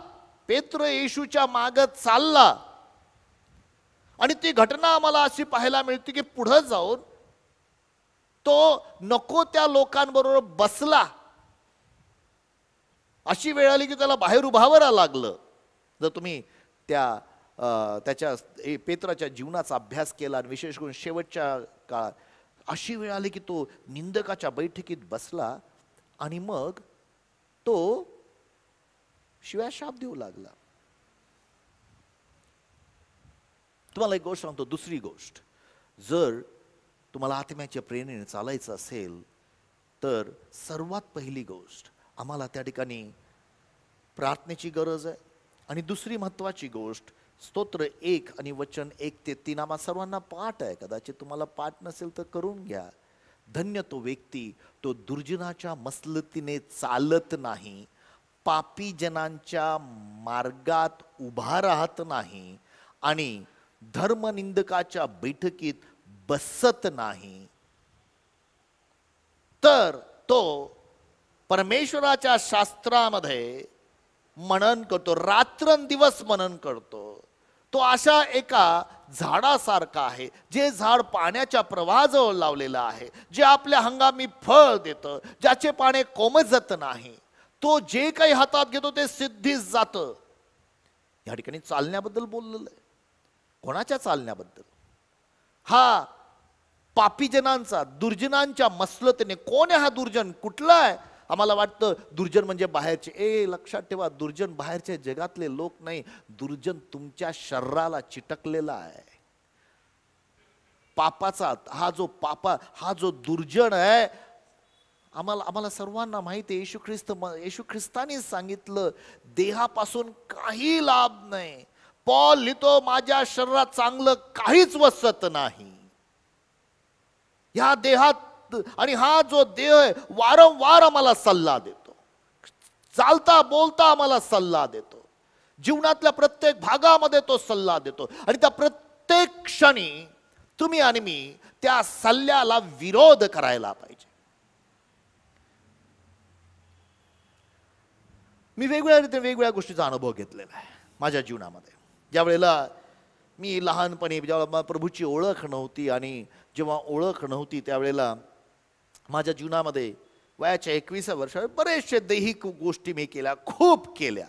पेत्र येशूच्या मागत चालला. आणि ती घटना आम्हाला अशी पाहायला मिळते की पुढे जाऊन तो नको त्या लोकांबरोबर बसला. अशी वेळ आली की त्याला बाहेर उभावं लागलं. जर तुम्ही त्याच्या पेत्राच्या जीवनाचा अभ्यास केला, आणि विशेष करून शेवटच्या काळात अशी वेळ आली की तो निंदकाच्या बैठकीत बसला आणि मग तो शिव्या शाप देऊ लागला. तुम्हाला एक गोष्ट सांगतो, दुसरी गोष्ट, जर तुम्हाला आत्म्याच्या प्रेरणेने चालायचं असेल तर सर्वात पहिली गोष्ट आम्हाला त्या ठिकाणी प्रार्थनेची गरज आहे. आणि दुसरी महत्वाची गोष्ट, स्तोत्र 1 आणि वचन 1 ते 3 आम्हा सर्वांना पाठ आहे. कदाचित तुम्हाला पाठ नसेल तर करून घ्या. धन्य तो व्यक्ती, तो दुर्जनाच्या मसलतीने चालत नाही, पापी जनांच्या मार्गात उभा राहत नाही आणि धर्मनिंदकाच्या बैठकीत बसत नाही, तर तो परमेश्वराच्या शास्त्रामध्ये मनन करतो, रात्रंदिवस मनन करतो. तो अशा एका झाडासारखा आहे, जे झाड पाण्याच्या प्रवाहाजवळ लावलेलं आहे, जे आपल्या हंगामी फळ देतं, ज्याचे पाने कोमजत नाही. तो जे काही हातात घेतो ते सिद्धीस जातं. या ठिकाणी चालण्याबद्दल बोललेलं आहे. कोणाच्या चालण्याबद्दल? हा पापीजनांचा, दुर्जनांच्या मसलतीने. कोण आहे हा दुर्जन? कुठला आहे? आम्हाला वाटतं दुर्जन म्हणजे बाहेरचे. लक्षात ठेवा, दुर्जन बाहेरच्या जगातले लोक नाही, दुर्जन तुमच्या शरीराला चिटकलेला आहे. पापाचा हा जो दुर्जन आहे, आम्हाला सर्वांना माहिती आहे. येशू ख्रिस्तानी सांगितलं, देहापासून काही लाभ नाही. पॉल लिहितो, माझ्या शरीरात चांगलं काहीच वसत नाही. या देहात, आणि हा जो देह आहे वारंवार आम्हाला सल्ला देतो, चालता बोलता आम्हाला सल्ला देतो, जीवनातल्या प्रत्येक भागामध्ये तो सल्ला देतो. आणि त्या प्रत्येक क्षणी तुम्ही आणि मी त्या सल्ल्याला विरोध करायला पाहिजे. मी वेगवेगळ्या गोष्टीचा अनुभव घेतलेला आहे माझ्या जीवनामध्ये. ज्या वेळेला मी लहानपणी, जेव्हा प्रभूची ओळख नव्हती, आणि जेव्हा ओळख नव्हती त्यावेळेला माझ्या जीवनामध्ये वयाच्या 21व्या वर्षात बरेचसे दैहिक गोष्टी मी केल्या, खूप केल्या.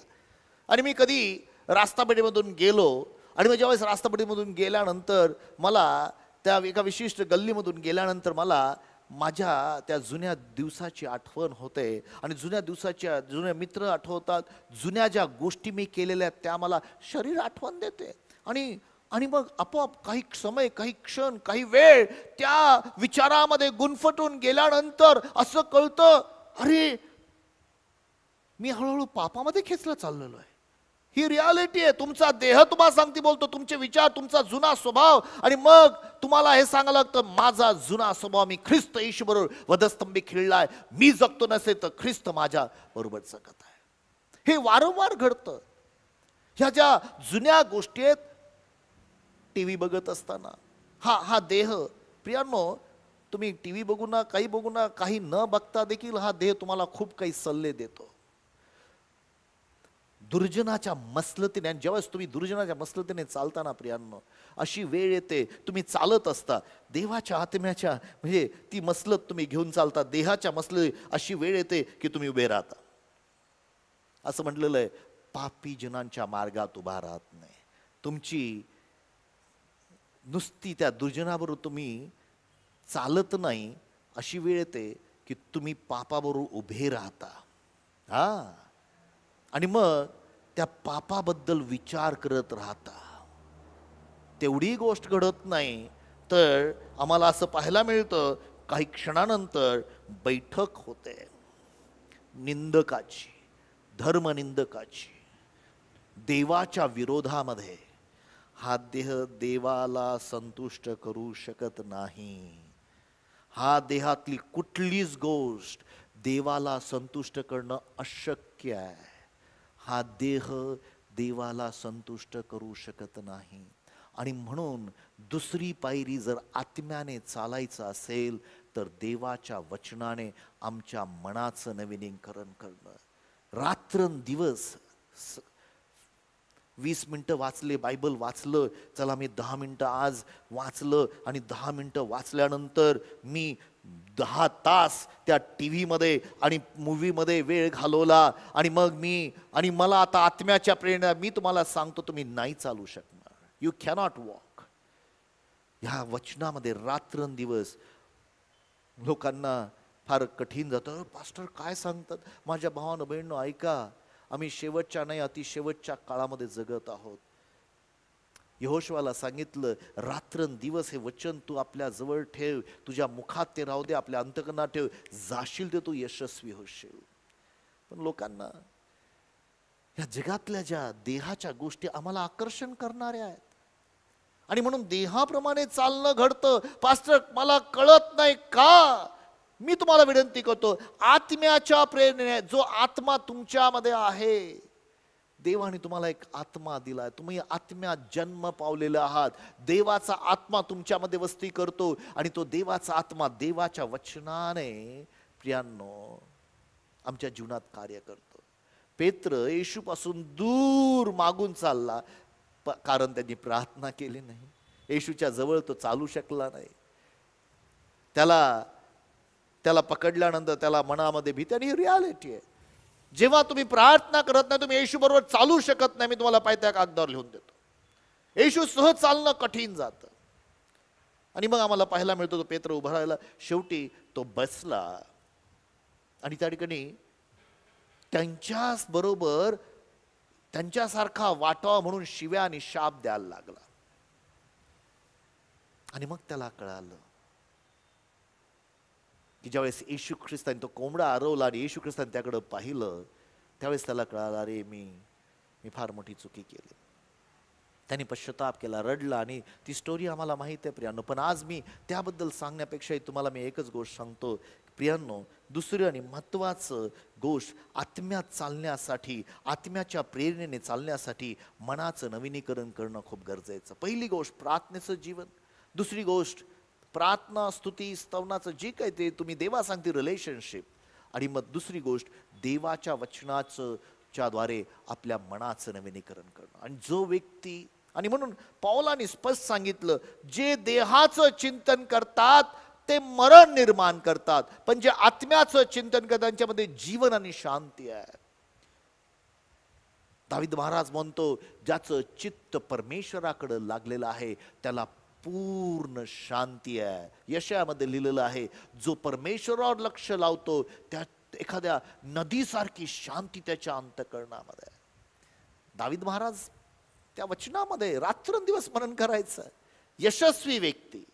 आणि मी कधी रास्तापेठेमधून गेलो, आणि मग ज्यावेळेस रास्तापेठेमधून गेल्यानंतर मला त्या एका विशिष्ट गल्लीमधून गेल्यानंतर मला माझ्या त्या जुन्या दिवसाची आठवण होते. आणि जुन्या मित्र आठवतात, जुन्या ज्या गोष्टी मी केलेल्या त्या मला शरीर आठवण देते. आणि मग आपोआप काही समय, काही क्षण, काही वेळ त्या विचारामध्ये गुंफटून गेल्यानंतर असं कळतं, अरे मी हळूहळू पापामध्ये खेचला चाललेलो आहे. ही रियालिटी आहे. तुमचा देह तुम्हाला सांगती बोलतो, तुमचे विचार, तुमचा जुना स्वभाव. आणि मग तुम्हाला हे सांगायला लागतं, माझा जुना स्वभाव मी ख्रिस्त येशू बरोबर वधस्तंभी खिळलाय, मी जगतो नसे तर ख्रिस्त माझ्या बरोबर जगत आहे. हे वारंवार घडतं. ह्या ज्या जुन्या गोष्टी आहेत, टीव्ही बघत असताना हा देह, प्रियांनो, तुम्ही टीव्ही बघू ना, काही बघू ना, काही न बघता देखील हा देह तुम्हाला खूप काही सल्ले देतो. दुर्जनाच्या मसलतीने, आणि जेव्हा तुम्ही दुर्जनाच्या मसलतीने चालताना प्रियांनो, अशी वेळ येते, तुम्ही चालत असता देवाच्या आत्म्याच्या, म्हणजे ती मसलत तुम्ही घेऊन चालता, देहाच्या मसलती, अशी वेळ येते की तुम्ही उभे राहता. असं म्हटलेलं आहे, पापी जनांच्या मार्गात उभा राहत नाही. तुमची नुसती त्या दुर्जनाबरोबर तुम्ही चालत नाही, अशी वेळ येते की तुम्ही पापाबरोबर उभे राहता. आणि मग त्या पापाबद्दल विचार करत राहता. तेवढी गोष्ट घडत नाही, तर आम्हाला असं पाहायला मिळतं काही क्षणानंतर बैठक होते निंदकाची, धर्मनिंदकाची, देवाच्या विरोधामध्ये. हा देह देवाला संतुष्ट करू शकत नाही. हा देहातली कुठलीच गोष्ट देवाला संतुष्ट करणं अशक्य आहे. हा देह देवाला संतुष्ट करू शकत नाही. आणि म्हणून दुसरी पायरी जर आत्म्याने चालायचं असेल तर देवाच्या वचनाने आमच्या मनाचं नवीनीकरण करणं. रात्रंदिवस 20 मिनिटं वाचले, बायबल वाचलं, चला मी 10 मिनिटं आज वाचलं, आणि 10 मिनिटं वाचल्यानंतर मी 10 तास त्या टीव्हीमध्ये आणि मूवीमध्ये वेळ घालवला, आणि मग मला आता आत्म्याच्या प्रेरणा, मी तुम्हाला सांगतो तुम्ही नाही चालू शकणार. You cannot walk. ह्या वचनामध्ये रात्रंदिवस लोकांना फार कठीण जातं. पास्टर काय सांगतात? माझ्या भावानं बहिणीनं ऐका, आम्ही शेवटच्या नाही अति शेवटच्या काळामध्ये जगत आहोत. यहोशुआला सांगितलं, रात्रंदिवस हे वचन तू आपल्या जवळ ठेव, तुझ्या मुखात ते राहू दे, आपल्या अंतकरणात ठेव, जाशील ते तू यशस्वी होशील. पण लोकांना या जगातल्या ज्या देहाच्या गोष्टी आम्हाला आकर्षण करणाऱ्या आहेत, आणि म्हणून देहाप्रमाणे चालणं घडतं. पास्टर मला कळत नाही का? मी तुम्हाला विनंती करतो, आत्म्याच्या प्रेरणेने, जो आत्मा तुमच्यामध्ये आहे, देवाने तुम्हाला एक आत्मा दिलाय, तुम्ही आत्म्यात जन्म पावलेले आहात. देवाचा आत्मा तुमच्यामध्ये वस्ती करतो, आणि तो देवाचा आत्मा देवाच्या वचनाने प्रियांनो आमच्या जीवनात कार्य करतो. पेत्र येशूपासून दूर मागून चालला, कारण त्यांनी प्रार्थना केली नाही. येशूच्या जवळ तो चालू शकला नाही. त्याला पकडल्यानंतर त्याला मनामध्ये भीती, आणि ही रियालिटी आहे. जेव्हा तुम्ही प्रार्थना करत नाही, तुम्ही येशू बरोबर चालू शकत नाही. मी तुम्हाला पायथ्या कागदावर लिहून देतो. येशू सहज चालणं कठीण जातं. आणि मग आम्हाला पाहायला मिळतो तो पेत्र उभा राहिला, शेवटी तो बसला, आणि त्या ठिकाणी त्यांच्याच बरोबर त्यांच्यासारखा वाटावा म्हणून शिव्या आणि शाप द्यायला लागला. आणि मग त्याला कळालं की ज्यावेळेस येशू ख्रिस्ताने तो कोंबडा हरवला आणि येशू ख्रिस्ताने त्याकडे पाहिलं, त्यावेळेस त्याला कळालं, अरे मी फार मोठी चुकी केली. त्यांनी पश्चाताप केला, रडला, आणि ती स्टोरी आम्हाला माहिती आहे प्रियांनो. पण आज मी त्याबद्दल सांगण्यापेक्षा तुम्हाला मी एकच गोष्ट सांगतो प्रियांनो. दुसरं आणि महत्त्वाचं गोष्ट, आत्म्यात चालण्यासाठी, आत्म्याच्या प्रेरणेने चालण्यासाठी मनाचं नवीनीकरण करणं खूप गरजेचं. पहिली गोष्ट प्रार्थनेचं जीवन. दुसरी गोष्ट प्रार्थना, स्तुती, स्तवनाचं जे काही ते तुम्ही देवा सांगते रिलेशनशिप. आणि मग दुसरी गोष्ट देवाच्या वचनाचं च्याद्वारे आपल्या मनाचं नवीनीकरण करणं. आणि जो व्यक्ती, आणि म्हणून पौलाने स्पष्ट सांगितलं, जे देहाचं चिंतन करतात ते मरण निर्माण करतात, पण जे आत्म्याचं चिंतन करतात त्यांच्यामध्ये जीवन आणि शांती आहे. दावीद महाराज म्हणतो, ज्याचं चित्त परमेश्वराकडे लागलेलं आहे त्याला पूर्ण शांती आहे. यशायामध्ये लिहिलेलं आहे, जो परमेश्वरावर लक्ष लावतो त्या एखाद्या नदीसारखी शांती त्याच्या अंतःकरणामध्ये. दावीद महाराज त्या वचनामध्ये रात्रंदिवस मनन करायचं. यशस्वी व्यक्ती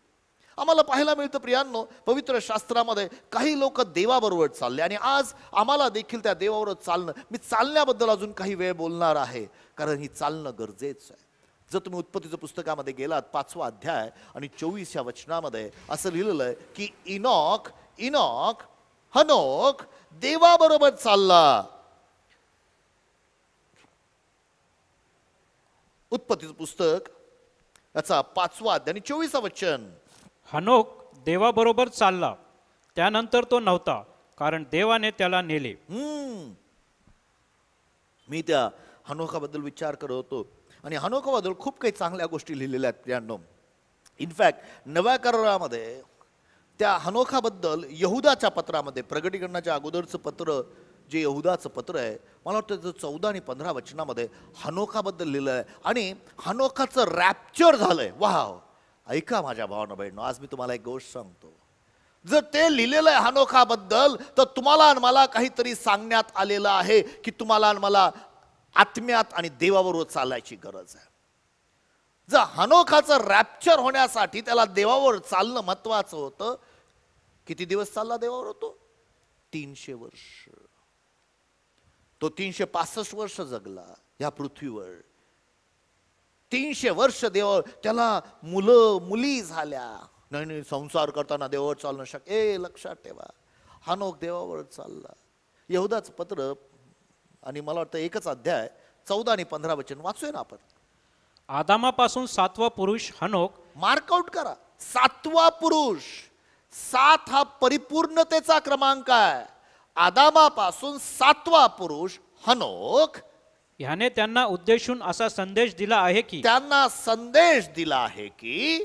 आम्हाला पाहायला मिळतं प्रियांनो पवित्र शास्त्रामध्ये. काही लोक देवाबरोबर चालले, आणि आज आम्हाला देखील त्या देवाबरोबर चालणं, मी चालण्याबद्दल अजून काही वेळ बोलणार आहे, कारण ही चालणं गरजेचं आहे. जर तुम्ही उत्पत्तीच्या पुस्तकामध्ये गेलात 5वा अध्याय आणि 24 या वचनामध्ये असं लिहिलेलं आहे की इनॉक हनोक देवाबरोबर चालला. उत्पत्तीचं पुस्तक याचा 5वा अध्याय आणि 24 वचन. हनोक देवाबरोबर चालला, त्यानंतर तो नव्हता, कारण देवाने त्याला नेले. मी त्या हनोकाबद्दल विचार करत होतो, आणि हनोकाबद्दल खूप काही चांगल्या गोष्टी लिहिलेल्या आहेत प्रियांनो. इनफॅक्ट नव्या करारामध्ये त्या हनोकाबद्दल यहुदाच्या पत्रामध्ये, प्रगटीकरणाच्या अगोदरचं पत्र जे यहुदाचं पत्र आहे, मला वाटतं 14 आणि 15 वचनामध्ये हनोकाबद्दल लिहिलं आहे. आणि हनोकाचं रॅप्चर झालंय. वाव, ऐका माझ्या भावांनो बहिणींनो, आज मी तुम्हाला एक गोष्ट सांगतो. जर ते लिहिलेलं आहे हनोकाबद्दल, तर तुम्हाला आणि मला काहीतरी सांगण्यात आलेलं आहे की तुम्हाला आणि मला आत्म्यात आणि देवाबरोबर चालायची गरज आहे. जर हनोखाचं रॅप्चर होण्यासाठी त्याला देवावर चालणं महत्वाचं होतं. किती दिवस चालला देवावर होतो? 300 वर्ष. तो 365 वर्ष जगला या पृथ्वीवर. 300 वर्ष देवावर. त्याला मुलं मुली झाल्या. नाही संसार करताना देवावर चालणं शक्य. लक्षात ठेवा, हनोक देवावर चालला. यहुदाचं पत्र आणि मला वाटतं एकच अध्याय 14 आणि 15 वचन वाचूया ना आपण. आदामापासून 7वा पुरुष हनोक. मार्कआउट करा, 7वा पुरुष. 7 हा परिपूर्णतेचा क्रमांक आहे. आदामापासून 7वा पुरुष हनोक. ह्याने त्यांना उद्देशून असा संदेश दिला आहे की, त्यांना संदेश दिला आहे की,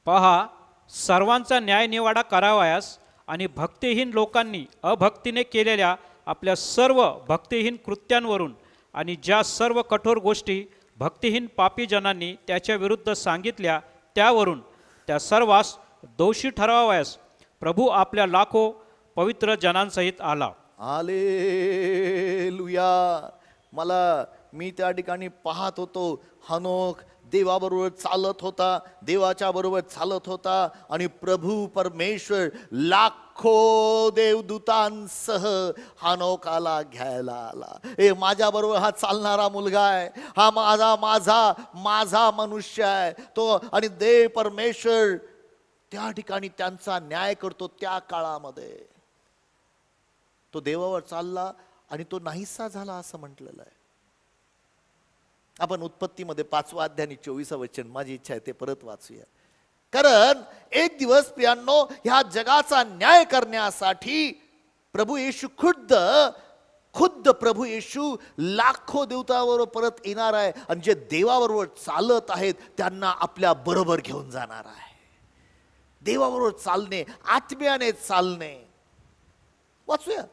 पहा, सर्वांचा न्यायनिवाडा करावयास आणि भक्तिहीन लोकांनी अभक्तीने केलेल्या आपल्या सर्व भक्तिहीन कृत्यांवरून आणि ज्या सर्व कठोर गोष्टी भक्तिहीन पापी जनांनी त्याच्या विरुद्ध सांगितल्या त्यावरून त्या सर्वांस दोषी ठरवावयास प्रभू आपल्या लाखो पवित्र जनांसहित आला. हालेलुया. मी त्या ठिकाणी पाहत होतो, हनोक देवाबरोबर चालत होता, देवाच्या बरोबर चालत होता आणि प्रभू परमेश्वर लाखो देवदूतांसह हनोकाला घ्यायला आला. माझ्या बरोबर हा चालणारा मुलगा आहे, हा माझा मनुष्य आहे तो. आणि देव परमेश्वर त्या ठिकाणी त्यांचा न्याय करतो. त्या काळामध्ये तो देवावर चालला आणि तो नाहीसा झाला असं म्हटलेलं आहे. आपण उत्पत्तीमध्ये 5वा अध्याय आणि 24 वचन, माझी इच्छा आहे ते परत वाचूया. कारण एक दिवस प्रियांनो, ह्या जगाचा न्याय करण्यासाठी प्रभू येशू खुद्द प्रभू येशू लाखो देवताबरोबर परत येणार आहे. आणि जे देवाबरोबर चालत आहेत त्यांना आपल्या बरोबर घेऊन जाणार आहे. देवाबरोबर चालणे, आत्म्याने चालणे. वाचूया,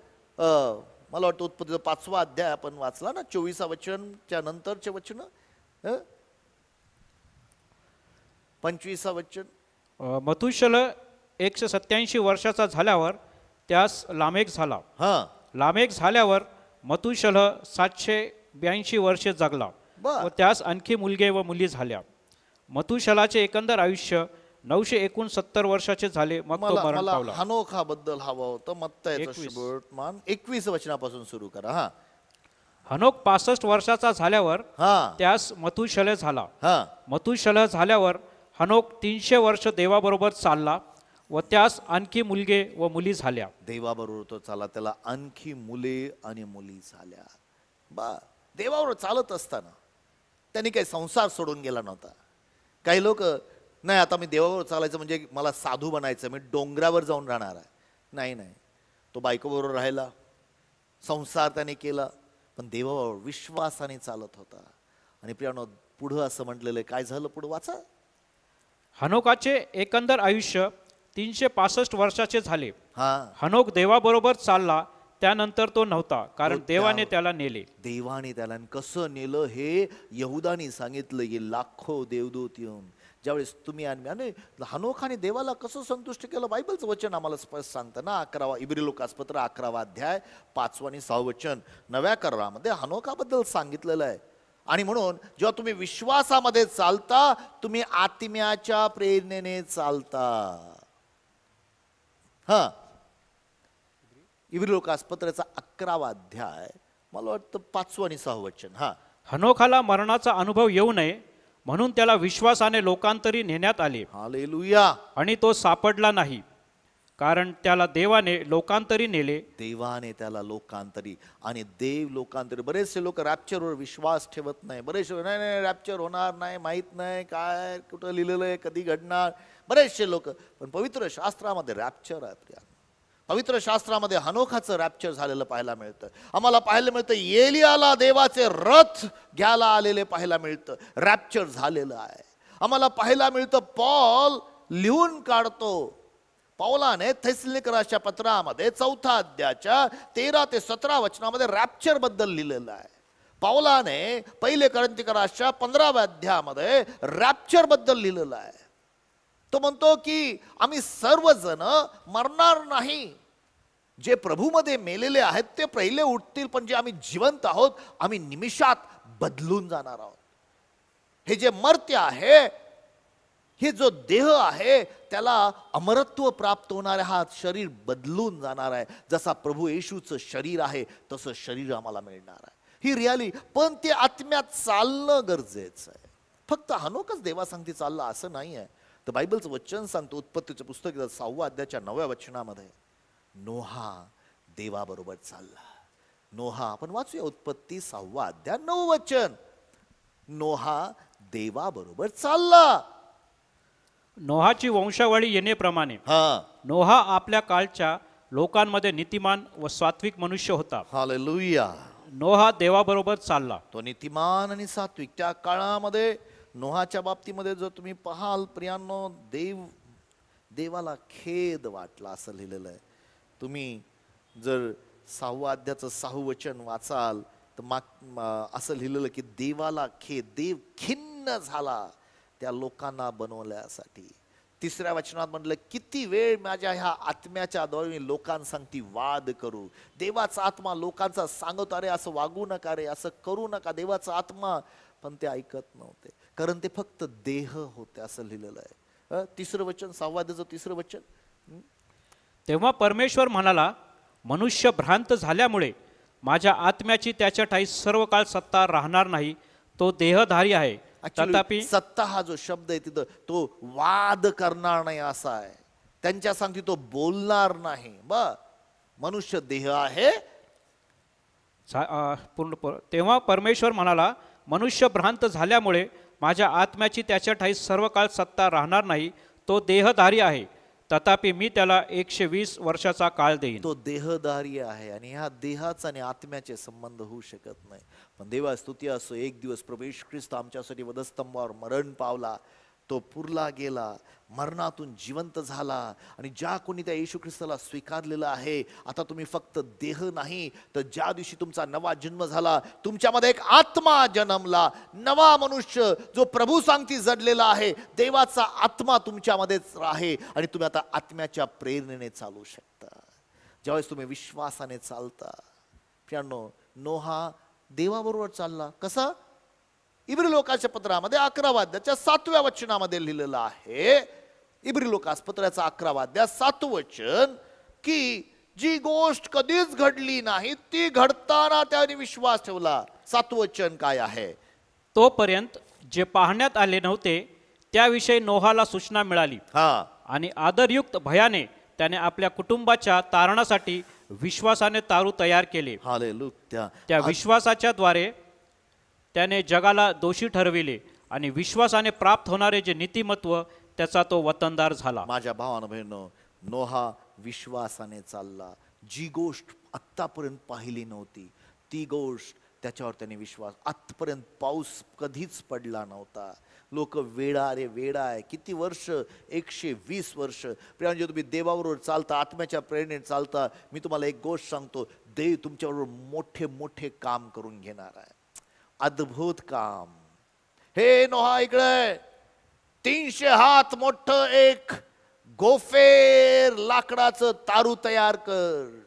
मला वाटतं उत्पत्तीचा 5वा अध्याय आपण वाचला ना, 24 वचनच्या नंतरचे वचन, 25 वचन. मथुशल 187 वर्षाचा झाल्यावर त्यास लामेक झाला. लामेक झाल्यावर मथुशल 782 वर्षे जगला व त्यास आणखी मुलगे व मुली झाल्या. मथुशलाचे एकंदर आयुष्य 969 वर्षाचे झाले. मग तो मरण पावला. हनोखा बद्दल हवं होतं. मत्तयाचं शुभवर्तमान 21 वचनापासून सुरू करा. हनोक 65 वर्षाचा झाल्यावर त्यास मथुशल झाला. मथुशल झाल्यावर हनोक 300 वर्ष देवाबरोबर चालला व त्यास आणखी मुलगे व मुली झाल्या. देवाबरोबर तो चालला, त्याला आणखी मुले आणि मुली झाल्या. देवाबरोबर चालत असताना त्यांनी काही संसार सोडून गेला नव्हता. काही लोक, नाही आता मी देवाबरोबर चालायचं म्हणजे मला साधू बनायचं, मी डोंगरावर जाऊन राहणार आहे. नाही, तो बायकोबरोबर राहिला, संसार त्याने केला, पण देवाबरोबर विश्वासाने चालत होता. आणि प्रियानो, पुढं असं म्हटलेलं आहे, काय झालं पुढं वाचा. हनोकाचे एकंदर आयुष्य 365 वर्षाचे झाले. हनोक देवाबरोबर चालला, त्यानंतर तो नव्हता, कारण देवाने त्याला नेले. देवाने त्याला कसं नेलं हे यहुदाने सांगितलं की लाखो देवदूत येऊन ज्यावेळेस तुम्ही आणि हनोखाने देवाला कसं संतुष्ट केलं, बायबलचं वचन आम्हाला स्पष्ट सांगतं ना. 11वा इब्री लोकासपत्र 11वा अध्याय 5 आणि 6 वचन नव्या करारामध्ये हनोखाबद्दल सांगितलेलं आहे. आणि म्हणून जेव्हा तुम्ही विश्वासामध्ये चालता, तुम्ही आत्म्याच्या प्रेरणेने चालता. इब्री लोकासपत्राचा 11वा अध्याय, मला वाटतं 5 आणि 6 वचन. हनोखाला मरणाचा अनुभव येऊ नये म्हणून त्याला विश्वासाने लोकांतरी नेण्यात आले. हालेलुया. आणि तो सापडला नाही, कारण त्याला देवाने लोकांतरी नेले. देवाने त्याला लोकांतरी. आणि देव लोकांतरी. बरेचसे लोक रॅप्चरवर विश्वास ठेवत नाही. बरेचसे नाही रॅप्चर होणार नाही, माहित नाही काय कुठं लिहिलेलं आहे, कधी घडणार. बरेचसे लोक, पण पवित्र शास्त्रामध्ये रॅप्चर आहे. पवित्र शास्त्रामध्ये हनोखाचं रॅप्चर झालेलं पाहायला मिळतं. आम्हाला पाहायला मिळतं एलियाला देवाचे रथ घ्यायला आलेले पाहायला मिळतं. रॅप्चर झालेलं आहे. आम्हाला पाहायला मिळतं पौल लिहून काढतो. पौलाने थेसलोनिकराच्या पत्रामध्ये 4 अध्यायाच्या 13 ते 17 वचनामध्ये रॅप्चर बद्दल लिहिलेलं आहे. पौलाने 1 कोरिन्थीकराच्या 15व्या अध्यायामध्ये रॅप्चर बद्दल लिहिलेलं आहे. तो म्हणतो की आम्ही सर्वजण मरणार नाही. जे प्रभूमध्ये मेलेले आहेत ते पहिले उठतील, पण जे आम्ही जिवंत आहोत आम्ही निमिषात बदलून जाणार आहोत. हे जे मर्त्य आहे, हे जो देह आहे, त्याला अमरत्व प्राप्त होणार आहे. हा शरीर बदलून जाणार आहे. जसा प्रभू येशूचं शरीर आहे तसं शरीर आम्हाला मिळणार आहे. ही रियालिटी. पण ते आत्म्यात चालणं गरजेचं आहे. फक्त हनोकच देवासंगती चालला असं नाही आहे. तर बायबलचं वचन सांगतो उत्पत्तीचं पुस्तक 6व्या अध्यायाच्या 9व्या वचनामध्ये, नोहा देवाबरोबर चालला. नोहा, आपण वाचूया उत्पत्ती 6वा अध्याय 9 वचन. नोहा देवाबरोबर चालला. नोहाची वंशावळी येण्याप्रमाणे नोहा आपल्या काळच्या लोकांमध्ये नीतिमान व सात्विक मनुष्य होता. हालेलुया. नोहा देवाबरोबर चालला. तो नीतिमान आणि सात्विक. त्या काळामध्ये नोहाच्या बाबतीमध्ये जर तुम्ही पाहाल प्रियांनो, देवाला खेद वाटला असं लिहिलेलं आहे. तुम्ही जर 6व्या अध्यायाचं 6वं वचन वाचाल तर असं लिहिलेलं की देवाला खेद, देव खिन्न झाला त्या लोकांना बनवल्यासाठी. 3ऱ्या वचनात म्हटलं, किती वेळ माझ्या ह्या आत्म्याच्या द्वारे लोकांसंगती वाद करू. देवाचा आत्मा लोकांचा सांगत, अरे असं वागू नका रे, असं करू नका, देवाचा आत्मा. पण ते ऐकत नव्हते, कारण ते फक्त देह होते असं लिहिलेलं आहे. 3रं वचन, 6व्या अध्यायाचं 3रं वचन. तेव्हा परमेश्वर म्हणाला, मनुष्य भ्रांत झाल्यामुळे माझ्या आत्म्याची त्याच्या ठाई सर्व काळ सत्ता राहणार नाही. तो देहधारी आहे. तथापि सत्ता हा जो शब्द आहे तिथं, तो वाद करणार नाही असा आहे. त्यांच्या सांगती तो बोलणार नाही. मनुष्य देह आहे. तेव्हा परमेश्वर म्हणाला, मनुष्य भ्रांत झाल्यामुळे माझ्या आत्म्याची त्याच्या ठाई सर्व काळ सत्ता राहणार नाही. तो देहधारी आहे. तथापि मी त्याला 120 वर्षाचा काळ देईन. तो देहधारी आहे आणि ह्या देहाचा आणि आत्म्याचे संबंध होऊ शकत नाही. पण देवा स्तुती असो, एक दिवस प्रभू येशू ख्रिस्त आमच्यासाठी वधस्तंभावर मरण पावला. तो पुरला गेला, मरणातून जिवंत झाला. आणि ज्या कोणी त्या येशू ख्रिस्ताला स्वीकारलेलं आहे, आता तुम्ही फक्त देह नाही, तर ज्या दिवशी तुमचा नवा जन्म झाला, तुमच्यामध्ये एक आत्मा जन्मला, नवा मनुष्य जो प्रभू सांगती जडलेला आहे. देवाचा आत्मा तुमच्यामध्येच आहे आणि तुम्ही आता आत्म्याच्या प्रेरणेने चालू शकता. ज्यावेळेस तुम्ही विश्वासाने चालता. प्रियांनो, नोहा देवाबरोबर चालला. कसा? इब्री लोकाच्या पत्रामध्ये 11व्या अध्यायाच्या 7व्या वचनामध्ये लिहिलेलं आहे. इब्री लोकास पत्राचा 11वा अध्याय 7वं वचन, की जी गोष्ट कधीच घडली नाही ती घडताना त्याने विश्वास ठेवला. 7वं वचन काय आहे? तोपर्यंत जे पाहण्यात आले नव्हते त्याविषयी नोहाला सूचना मिळाली. आणि आदरयुक्त भयाने त्याने आपल्या कुटुंबाच्या तारणासाठी विश्वासाने तारू तयार केले. हालेलुया. त्या विश्वासाच्या द्वारे त्याने जगाला दोषी ठरविले आणि विश्वासाने प्राप्त होणारे जे नीतिमत्व त्याचा तो वतनदार झाला. माझ्या भावानं बहिणींनो, नोहा विश्वासाने चालला. जी गोष्ट आत्तापर्यंत पाहिली नव्हती ती गोष्ट त्याच्यावर त्याने विश्वास. आजपर्यंत पाऊस कधीच पडला नव्हता. लोक वेडा, अरे वेडा आहे. किती वर्ष? 120 वर्ष. प्रियांनो, तुम्ही देवाबरोबर चालता, आत्म्याच्या प्रेरणेने चालता, मी तुम्हाला एक गोष्ट सांगतो, देव तुमच्याबरोबर मोठे मोठे काम करून घेणार आहे. अद्भुत काम. हे नोहा, इकडे 300 हात मोठं एक गोफेर लाकडाचं तारू तयार कर.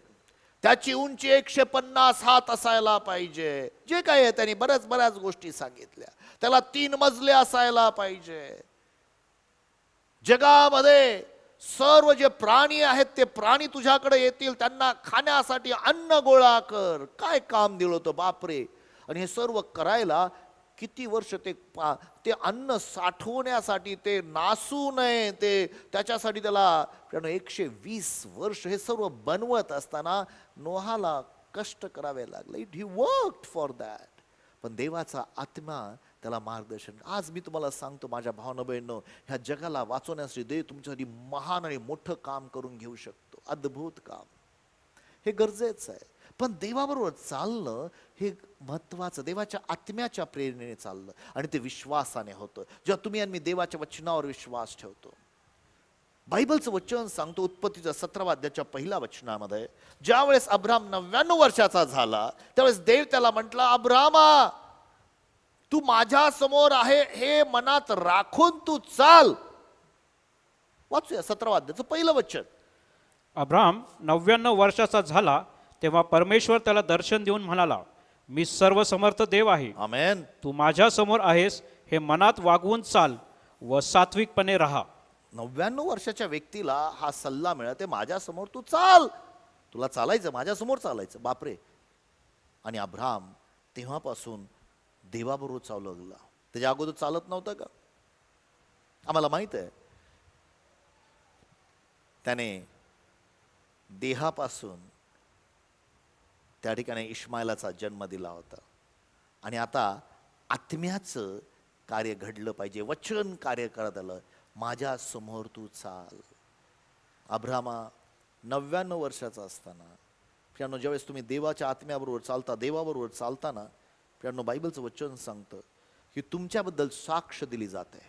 त्याची उंची 150 हात असायला पाहिजे. जे काय आहे त्यांनी बऱ्याच गोष्टी सांगितल्या. त्याला 3 मजले असायला पाहिजे. जगामध्ये सर्व जे प्राणी आहेत ते प्राणी तुझ्याकडे येतील, त्यांना खाण्यासाठी अन्न गोळा कर. काय काम दिलं होतं, बापरे. आणि हे सर्व करायला किती वर्ष? ते अन्न साठवण्यासाठी, ते नासू नये, त्याच्यासाठी त्याला 120 वर्ष हे सर्व बनवत असताना नोहाला कष्ट करावे लागले. He worked for that. पण देवाचा आत्मा त्याला मार्गदर्शन. आज मी तुम्हाला सांगतो माझ्या भावना बहिणींनो, ह्या जगाला वाचवण्यासाठी देव तुमच्यासाठी महान आणि मोठं काम करून घेऊ शकतो. अद्भुत काम. हे गरजेचं आहे. पण देवाबरोबर चालणं हे महत्वाचं. देवाच्या आत्म्याच्या प्रेरणेने चाललं आणि ते विश्वासाने होतं. जेव्हा तुम्ही आणि मी देवाच्या वचनावर विश्वास ठेवतो. बायबलचं वचन सांगतो उत्पत्तीच्या 17व्या अध्यायाच्या 1ल्या वचनामध्ये, ज्यावेळेस अब्राम 99 वर्षाचा झाला त्यावेळेस देव त्याला म्हटला, अब्रामा, तू माझ्या समोर आहे हे मनात राखून तू चाल. वाचूया 17व्या अध्यायाचं 1लं वचन. अब्राम 99 वर्षाचा झाला तेव्हा परमेश्वर त्याला दर्शन देऊन म्हणाला, मी सर्व समर्थ देव आहे. आमेन. तू माझ्या समोर आहेस हे मनात वागवून चाल व सात्विकपणे राहा. 99 वर्षाच्या व्यक्तीला हा सल्ला मिळते, माझ्या समोर तू चाल, तुला चालायचं, माझ्या समोर चालायचं. बापरे. आणि अब्राम तेव्हापासून देवाबरोबर चालू लागला. त्याच्या अगोदर चालत नव्हतं का? आम्हाला माहित आहे त्याने देहापासून त्या ठिकाणी इश्माईलाचा जन्म दिला होता. आणि आता आत्म्याचं कार्य घडलं पाहिजे, वचन कार्य करत आलं, माझ्या समोर तू चाल. अब्रामा 99 वर्षाचा असताना, प्रियांनो, ज्यावेळेस तुम्ही देवाच्या आत्म्याबरोबर चालता, देवाबरोबर चालताना, प्रियांनो, बायबलचं वचन सांगतं की तुमच्याबद्दल साक्ष दिली जाते.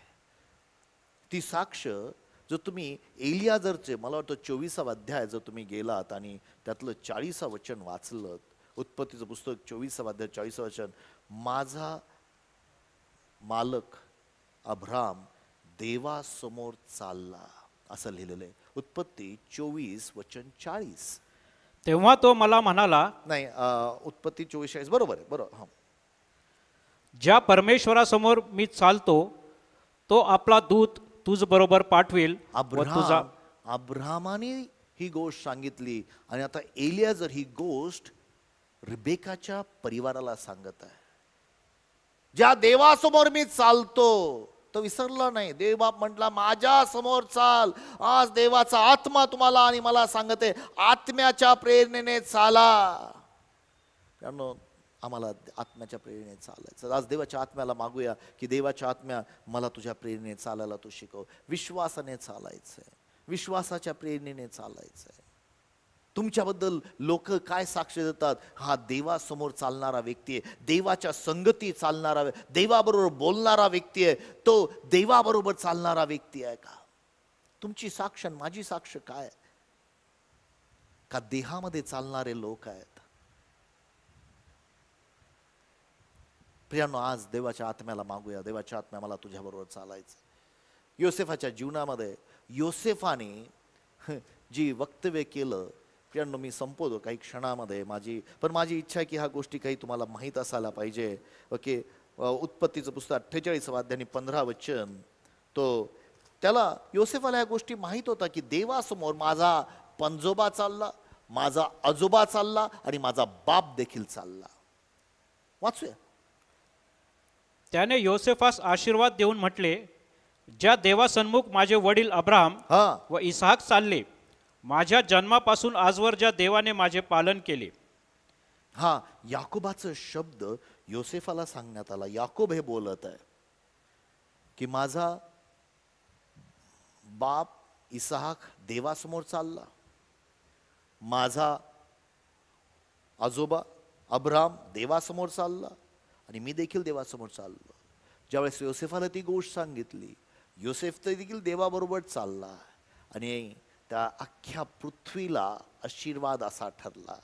ती साक्ष जो तुम्ही एलियाजरचे, मला वाटतं 24वा अध्याय जर तुम्ही गेलात आणि त्यातलं 40वा वचन वाचलं, उत्पत्तीचं पुस्तक 24वा अध्याय 40वा वचन, माझा मालक अब्राम देवासमोर चालला, असं लिहिलेलं आहे. उत्पत्ती 24 वचन 40. तेव्हा तो मला म्हणाला, नाही, उत्पत्ती 24:40 बरोबर आहे, बरोबर. हां, ज्या परमेश्वरासमोर मी चालतो तो आपला दूत तुझ बरोबर पाठवेल व तुझा. अब्रामाने ही गोष्ट सांगितली आणि आता एलियाजर ही गोष्ट रिबेकाच्या परिवाराला सांगत आहे. ज्या देवासमोर मी चालतो तो विसरला नाही. देवबाप म्हटला, माझ्या समोर चाल. आज देवाचा आत्मा तुम्हाला आणि मला सांगते, आत्म्याच्या प्रेरणेने चाला. कारण आम्हाला आत्म्याच्या प्रेरणेने चालायचं. आज देवाच्या आत्म्याला मागूया की देवाच्या आत्म्या, मला तुझ्या प्रेरणेने चालायला तू शिकव. विश्वासाने चालायचंय, विश्वासाच्या प्रेरणेने चालायचंय. तुमच्याबद्दल लोक काय साक्ष देतात? हा देवासमोर चालणारा व्यक्ती आहे, देवाच्या संगती चालणारा, देवाबरोबर बोलणारा व्यक्ती आहे, तो देवाबरोबर चालणारा व्यक्ती आहे का? तुमची साक्ष, माझी साक्ष काय? का देहामध्ये चालणारे लोक आहेत? प्रियांनो, आज देवाच्या आत्म्याला मागूया, देवाच्या आत्म्या, मला तुझ्याबरोबर चालायचं. योसेफाच्या जीवनामध्ये योसेफाने जी वक्तव्य केलं, प्रियांनो, मी संपवतो काही क्षणामध्ये माझी इच्छा आहे की ह्या गोष्टी काही तुम्हाला माहीत असायला पाहिजे. ओके. उत्पत्तीचं पुस्तक 48वा अध्याय 15 वचन, त्याला योसेफाला ह्या गोष्टी माहीत होता की देवासमोर माझा पंजोबा चालला, माझा आजोबा चालला आणि माझा बाप देखील चालला. वाचूया. त्याने योसेफास आशीर्वाद देऊन म्हटले, ज्या देवासन्मुख माझे वडील अब्राहम व इसहाक चालले, माझ्या जन्मापासून आजवर ज्या देवाने माझे पालन केले. हा, याकोबाचा शब्द योसेफाला सांगण्यात आला. याकोब हे बोलत आहे की माझा बाप इसहाक देवासमोर चालला, माझा आजोबा अब्राहम देवासमोर चालला आणि मी देखील देवासमोर चाललो. ज्यावेळेस योसेफाला ती गोष्ट सांगितली, योसेफ तर देखील देवाबरोबर चालला आणि त्या अख्ख्या पृथ्वीला आशीर्वाद असा ठरला.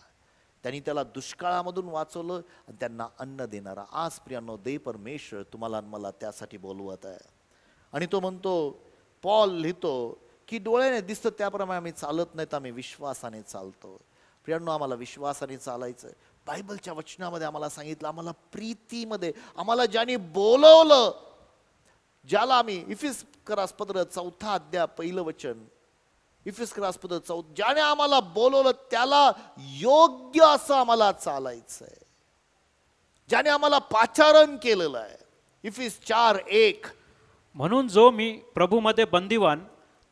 त्यांनी त्याला दुष्काळामधून वाचवलं आणि त्यांना अन्न देणारा. आज प्रियांनो, देव परमेश्वर तुम्हाला मला त्यासाठी बोलवत आहे. आणि तो म्हणतो, पॉल लिहितो की डोळ्याने दिसतं त्याप्रमाणे आम्ही चालत नाही, तर आम्ही विश्वासाने चालतो. प्रियांनो, आम्हाला विश्वासाने चालायचं. बायबलच्या वचनामध्ये आम्हाला सांगितलं, आम्हाला प्रीतीमध्ये, आम्हाला ज्याने बोलवलं, ज्याला आम्ही इफिसकरासपत्र 4 अध्याय 1 वचन, इफिसकरासपत्र 4, ज्याने आम्हाला बोलवलं त्याला योग्य असं आम्हाला चालायचंय, ज्याने आम्हाला पाचारण केलेलं आहे. इफिस 4:1. म्हणून जो मी प्रभूमध्ये बंदिवान,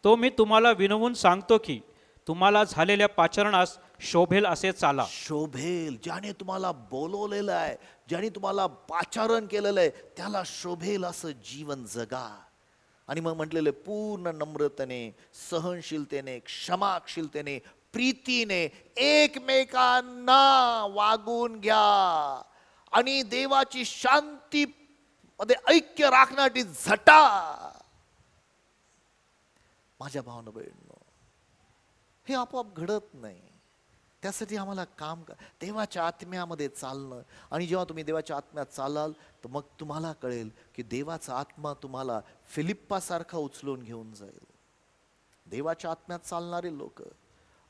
तो मी तुम्हाला विनवून सांगतो की तुम्हाला झालेल्या पाचारणास शोभेल असे चाला. शोभेल, ज्याने तुम्हाला बोलवलेलं आहे, ज्याने तुम्हाला पाचारण केलेलं आहे, त्याला शोभेल असं जीवन जगा. आणि मग म्हटलेले, पूर्ण नम्रतेने, सहनशीलतेने, क्षमाशीलतेने, प्रीतीने एकमेकांना वागून घ्या आणि देवाची शांती मध्ये ऐक्य राखण्यासाठी झटा. माझ्या भावना बहिणींनो, हे आपोआप घडत नाही. त्यासाठी आम्हाला काम देवाच्या आत्म्यामध्ये चालणं. आणि जेव्हा तुम्ही देवाच्या आत्म्यात चालाल, तर मग तुम्हाला कळेल की देवाचा आत्मा तुम्हाला फिलिप्पासारखा उचलून घेऊन जाईल. देवाच्या आत्म्यात चालणारे लोक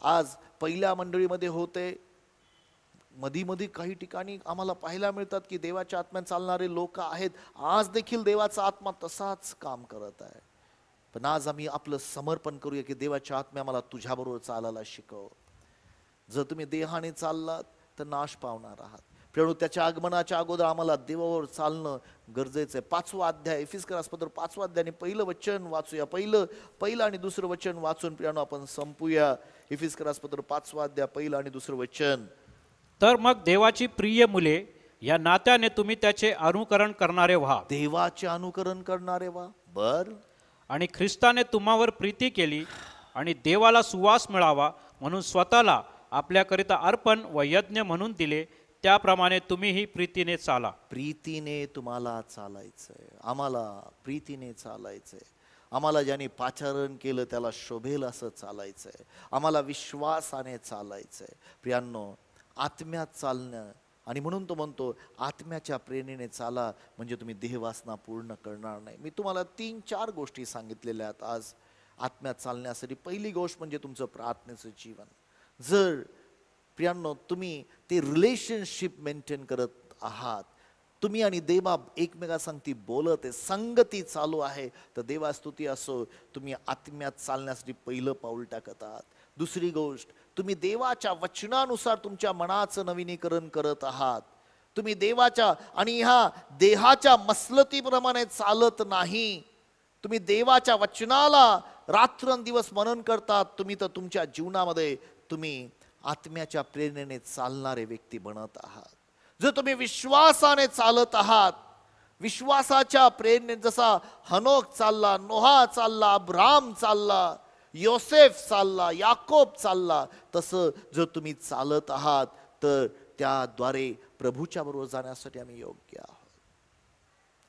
आज पहिल्या मंडळीमध्ये होते, मधी मधी काही ठिकाणी आम्हाला पाहायला मिळतात की देवाच्या आत्म्याने चालणारे लोक आहेत. आज देखील देवाचा आत्मा तसाच काम करत आहे. पण आज आम्ही आपलं समर्पण करूया की देवाच्या आत्म्या मला तुझ्याबरोबर चालायला शिकव. जर तुम्ही देहाने चाललात तर नाश पावणार आहात. प्रियनो, त्याच्या आगमनाच्या अगोदर आम्हाला देवावर चालणं गरजेचं आहे. 5वा अध्याय एफिसकरासपत्र 5वा अध्यायाने पहिलं वचन वाचूया. पहिलं आणि दुसरं वचन वाचून प्रियनो आपण संपूया. एफिसकरासपत्र 5वा अध्याय पहिलं आणि दुसरं वचन. तर मग देवाची प्रिय मुले या नात्याने तुम्ही त्याचे अनुकरण करणारे व्हा. देवाचे अनुकरण करणारे व्हा. बर. आणि ख्रिस्ताने तुम्हावर प्रीती केली आणि देवाला सुवास मिळावा म्हणून स्वतःला आपल्याकरिता अर्पण व यज्ञ म्हणून दिले. त्याप्रमाणे तुम्हीही प्रीतीने चाला. प्रीतीने तुम्हाला चालायचंय. आम्हाला प्रीतीने चालायचंय. आम्हाला ज्याने पाचारण केलं त्याला शोभेल असं चालायचंय. आम्हाला विश्वासाने चालायचंय. प्रियांनो, आत्म्यात चालणं, आणि म्हणून तो म्हणतो आत्म्याच्या प्रेरणेने चाला म्हणजे तुम्ही देहवासना पूर्ण करणार नाही. मी तुम्हाला 3-4 गोष्टी सांगितलेल्या आहेत आज आत्म्यात चालण्यासाठी. पहिली गोष्ट म्हणजे तुमचं प्रार्थनेचं जीवन. जर प्रियांनो तुम्ही ते रिलेशनशिप मेंटेन करत आहात, तुम्ही आणि देवा एकमेकांसंगती बोलत आहे, संगती चालू आहे, तर देवास्तुती असो, तुम्ही आत्म्यात चालण्यासाठी पहिलं पाऊल टाकत आहात. दुसरी गोष्ट, तुम्ही देवाच्या वचनानुसार तुमच्या मनाचं नवीनीकरण करत आहात. तुम्ही देवाच्या आणि ह्या देहाच्या मसलतीप्रमाणे चालत नाही. तुम्ही देवाच्या वचनाला रात्रंदिवस मनन करतात. तुम्ही तर तुमच्या जीवनामध्ये तुम्ही आत्म्याच्या प्रेरणेने चालणारे व्यक्ती बनत आहात. जर तुम्ही विश्वासाने चालत आहात, विश्वासाच्या प्रेरणेने, जसा हनोक चालला, नोहा चालला, अब्राम चालला, योसेफ चालला, याकोब चालला, तसं जर तुम्ही चालत आहात तर त्याद्वारे प्रभूच्या बरोबर जाण्यासाठी आम्ही योग्य आहोत.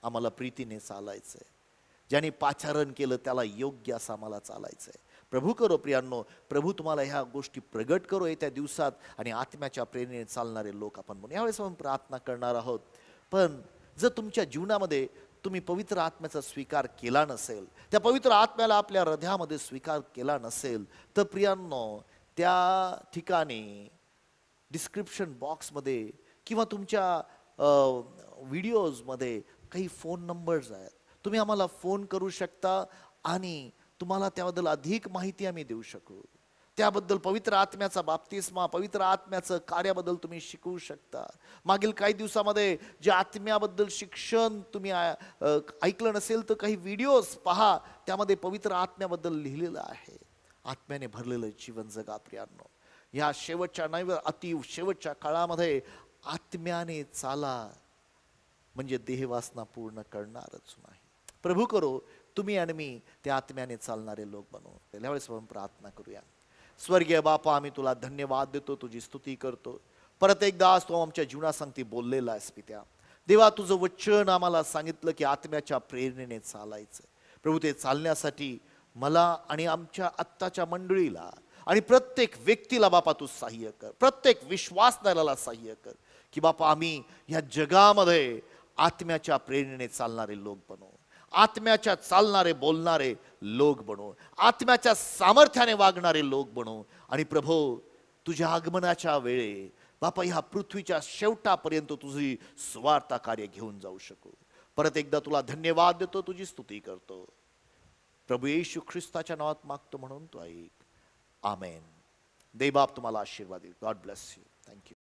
आम्हाला प्रीतीने चालायचंय. ज्याने पाचारण केलं त्याला योग्य असं आम्हाला चालायचंय. प्रभू करो प्रियांनो, प्रभू तुम्हाला ह्या गोष्टी प्रगट करो येत्या दिवसात, आणि आत्म्याच्या प्रेरणेने चालणारे लोक आपण म्हणून यावेळेस आपण प्रार्थना करणार आहोत. पण जर तुमच्या जीवनामध्ये तुम्ही पवित्र आत्म्याचा स्वीकार केला नसेल, त्या पवित्र आत्म्याला आपल्या हृदयामध्ये स्वीकार केला नसेल, तर प्रियांनो त्या ठिकाणी डिस्क्रिप्शन बॉक्समध्ये किंवा तुमच्या व्हिडिओजमध्ये काही फोन नंबर्स आहेत. तुम्ही आम्हाला फोन करू शकता आणि तुम्हाला त्याबद्दल अधिक माहिती आम्ही देऊ शकू. त्याबद्दल पवित्र आत्म्याचा बाप्तिस्मा, पवित्र आत्म्याचं कार्याबद्दल तुम्ही शिकवू शकता. मागील काही दिवसामध्ये जे आत्म्याबद्दल शिक्षण तुम्ही ऐकलं नसेल तर काही व्हिडिओज पहा, त्यामध्ये पवित्र आत्म्याबद्दल लिहिलेलं आहे. आत्म्याने भरलेलं जीवन जगा प्रियांनो. या शेवटच्या नाही अति शेवटच्या काळामध्ये आत्म्याने चाला म्हणजे देहवासना पूर्ण करणारच नाही. प्रभू करो तुम्ही आणि मी त्या आत्म्याने चालणारे लोक बनवू. त्यावेळेस आपण प्रार्थना करूया. स्वर्गीय बापा, आम्ही तुला धन्यवाद देतो, तुझी स्तुती करतो. परत एकदा आज तू आमच्या जीवनासंगती बोललेला आहेस पित्या. देवा, तुझं वचन आम्हाला सांगितलं की आत्म्याच्या प्रेरणेने चालायचं. प्रभू, ते चालण्यासाठी मला आणि आमच्या आत्ताच्या मंडळीला आणि प्रत्येक व्यक्तीला बापा तू सहाय्य कर. प्रत्येक विश्वासदाराला सहाय्य कर की बापा आम्ही या जगामध्ये आत्म्याच्या प्रेरणेने चालणारे लोक बनवू. आत्म्याच्या चालणारे बोलणारे लोक बनवू. आत्म्याच्या सामर्थ्याने वागणारे लोक बनवू. आणि प्रभो, तुझ्या आगमनाच्या वेळे बापा ह्या पृथ्वीच्या शेवटापर्यंत तुझी स्वार्थ कार्य घेऊन जाऊ शकू. परत एकदा तुला धन्यवाद देतो, तुझी स्तुती करतो. प्रभू येशू ख्रिस्ताच्या नावात मागतो म्हणून तो ऐक. आमेन. देव बाप तुम्हाला आशीर्वाद देईल. God bless you. थँक्यू.